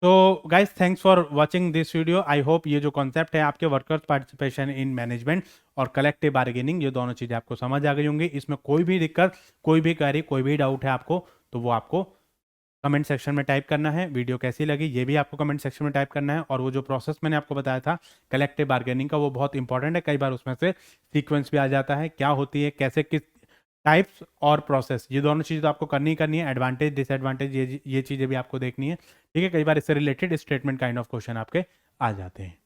तो guys, thanks for watching this video. I hope ये जो कॉन्सेप्ट है आपके वर्कर्स पार्टिसिपेशन इन मैनेजमेंट और कलेक्टिव बार्गेनिंग, ये दोनों चीज़ें आपको समझ आ गई होंगी। इसमें कोई भी दिक्कत, कोई भी क्वेरी, कोई भी डाउट है आपको, तो वो आपको कमेंट सेक्शन में टाइप करना है। वीडियो कैसी लगी ये भी आपको कमेंट सेक्शन में टाइप करना है। और वो जो प्रोसेस मैंने आपको बताया था कलेक्टिव बार्गेनिंग का, वो बहुत इंपॉर्टेंट है। कई बार उसमें से सीक्वेंस भी आ जाता है, क्या होती है, कैसे, किस टाइप्स और प्रोसेस, ये दोनों चीज़ तो आपको करनी ही करनी है। एडवांटेज डिसएडवांटेज ये चीज़ें भी आपको देखनी है। ठीक है। कई बार इससे related statement kind of question आपके आ जाते हैं।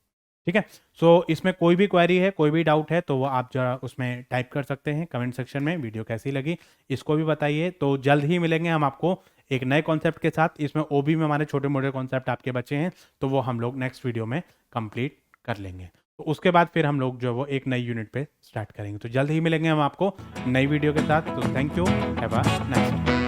ठीक है। सो इसमें कोई भी क्वेरी है, कोई भी डाउट है, तो वो आप जरा उसमें टाइप कर सकते हैं कमेंट सेक्शन में। वीडियो कैसी लगी इसको भी बताइए। तो जल्द ही मिलेंगे हम आपको एक नए कॉन्सेप्ट के साथ। इसमें ओबी में हमारे छोटे मोटे कॉन्सेप्ट आपके बचे हैं, तो वो हम लोग नेक्स्ट वीडियो में कंप्लीट कर लेंगे। तो उसके बाद फिर हम लोग जो वो एक नई यूनिट पे स्टार्ट करेंगे। तो जल्द ही मिलेंगे हम आपको नई वीडियो के साथ। तो thank you, have a nice day.